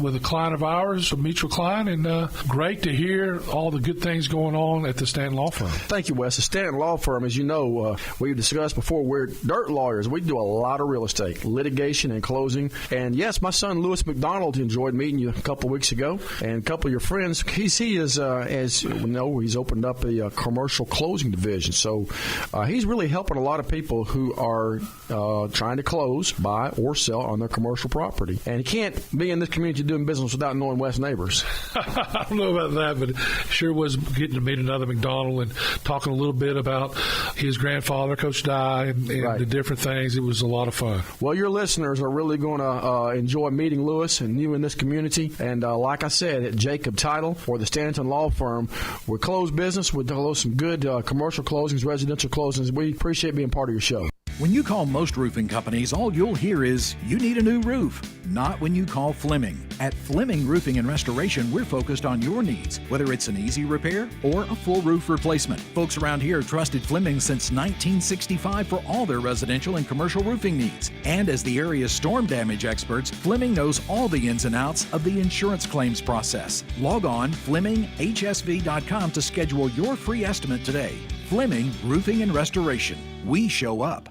with a client of ours, a mutual client, and great to hear all the good things going on at the Stanton Law Firm. Thank you, Wes. The Stanton Law Firm, as you know, we've discussed before, we're dirt lawyers. We do a lot of real estate, litigation and closing. And yes, my son Lewis McDonald enjoyed meeting you a couple of weeks ago, and a couple of your friends. He is, as you know, he's opened up a commercial closing division. So he's really helping a lot of people who are trying to close, buy, or sell on their commercial property. And you can't be in this community doing business without knowing Wes Neighbors. I don't know about that, but sure was getting to meet another McDonald and talking a little bit about his grandfather, Coach Dye, and right. The different things. It was a lot of fun. Well, your listeners are really going to enjoy meeting Lewis and you in this community. And like I said, at Jacob Title or the Stanton Law Firm, we close business. We do some good commercial closings, residential closings. We appreciate being part of your show. When you call most roofing companies, all you'll hear is, you need a new roof. Not when you call Fleming. At Fleming Roofing and Restoration, we're focused on your needs, whether it's an easy repair or a full roof replacement. Folks around here trusted Fleming since 1965 for all their residential and commercial roofing needs. And as the area's storm damage experts, Fleming knows all the ins and outs of the insurance claims process. Log on FlemingHSV.com to schedule your free estimate today. Fleming Roofing and Restoration. We show up.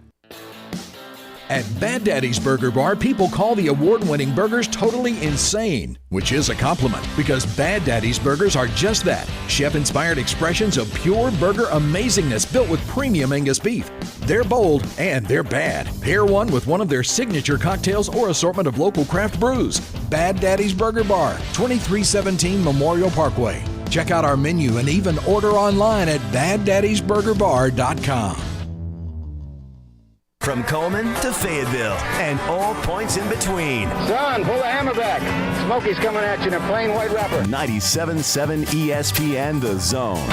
At Bad Daddy's Burger Bar, people call the award-winning burgers totally insane, which is a compliment because Bad Daddy's Burgers are just that, chef-inspired expressions of pure burger amazingness built with premium Angus beef. They're bold and they're bad. Pair one with one of their signature cocktails or assortment of local craft brews. Bad Daddy's Burger Bar, 2317 Memorial Parkway. Check out our menu and even order online at BadDaddy'sBurgerBar.com. From Coleman to Fayetteville and all points in between. Son, pull the hammer back. Smokey's coming at you in a plain white wrapper. 97.7 ESPN The Zone.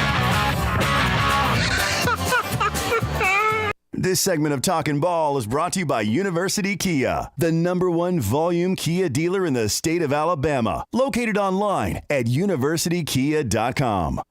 This segment of Talkin' Ball is brought to you by University Kia, the #1 volume Kia dealer in the state of Alabama. Located online at universitykia.com.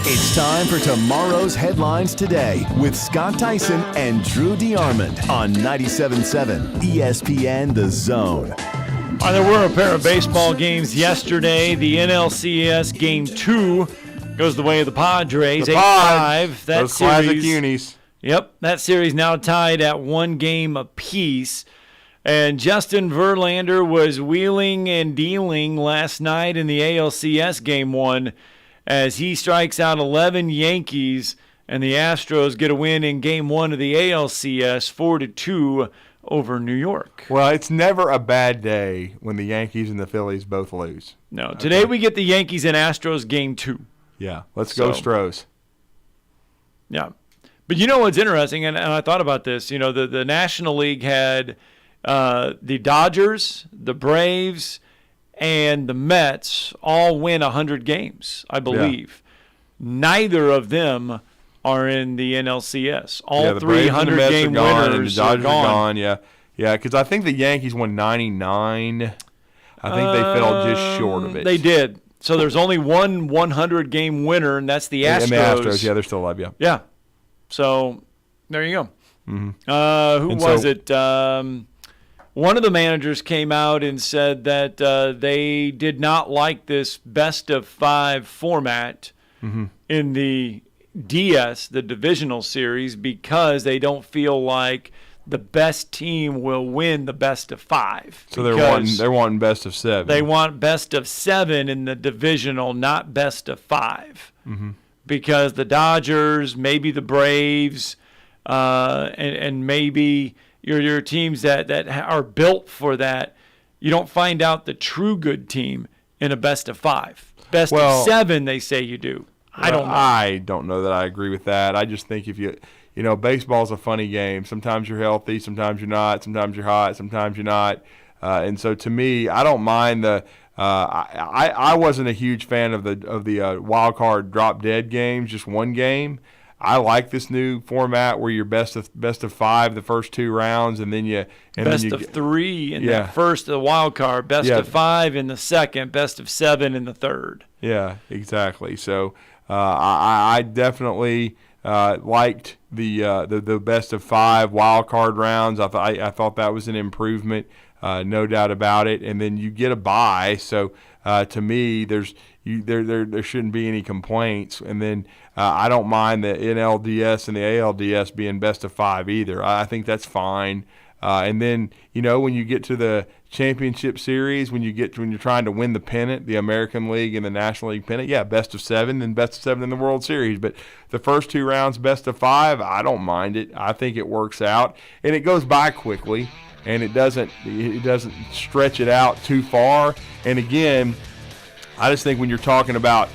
It's time for tomorrow's headlines today with Scott Tyson and Drew DeArmond on 97.7 ESPN The Zone. There were a pair of baseball games yesterday. The NLCS Game 2 goes the way of the Padres, 8-5. Those classic unis. Yep, that series now tied at 1 game apiece. And Justin Verlander was wheeling and dealing last night in the ALCS Game 1 as he strikes out 11 Yankees, and the Astros get a win in Game 1 of the ALCS 4-2 over New York. Well, it's never a bad day when the Yankees and the Phillies both lose. No, today we get the Yankees and Astros Game 2. Yeah, let's go Stros. Yeah. But you know what's interesting, and I thought about this, you know, the National League had the Dodgers, the Braves, and the Mets all win 100 games, I believe. Yeah. Neither of them are in the NLCS. All the 300-game winners and the Dodgers are gone. Yeah, because I think the Yankees won 99. I think they fell just short of it. They did. So there's only one 100-game winner, and that's the Astros. And the Astros, yeah, they're still alive, yeah. Yeah. So there you go. Who was it? One of the managers came out and said that they did not like this best-of-5 format in the DS, the divisional series, because they don't feel like the best team will win the best-of-5. So they're wanting best-of-7. They want best-of-7 in the divisional, not best-of-5. Because the Dodgers, maybe the Braves, and maybe your teams that are built for that, you don't find out the true good team in a best-of-5. Best-of-7, they say you do. I don't know. I don't know that I agree with that. I just think if you baseball's a funny game. Sometimes you're healthy, sometimes you're not. Sometimes you're hot, sometimes you're not. And so to me, I don't mind the. I wasn't a huge fan of the wild card drop dead games, just one game. I like this new format where you're best of 5 the first 2 rounds, and then best of 3 in the first, the wild card, best of 5 in the second, best of 7 in the third. Yeah, exactly. So I definitely liked the best of 5 wild card rounds. I thought that was an improvement, no doubt about it. And then you get a bye, so to me, there shouldn't be any complaints. And then I don't mind the NLDS and the ALDS being best of 5 either. I think that's fine. And then when you get to the championship series, when you're trying to win the pennant, the American League and the National League pennant, best of 7 and best of 7 in the World Series. But the first 2 rounds, best of 5, I don't mind it. I think it works out, and it goes by quickly, and it doesn't stretch it out too far. And again, I just think when you're talking about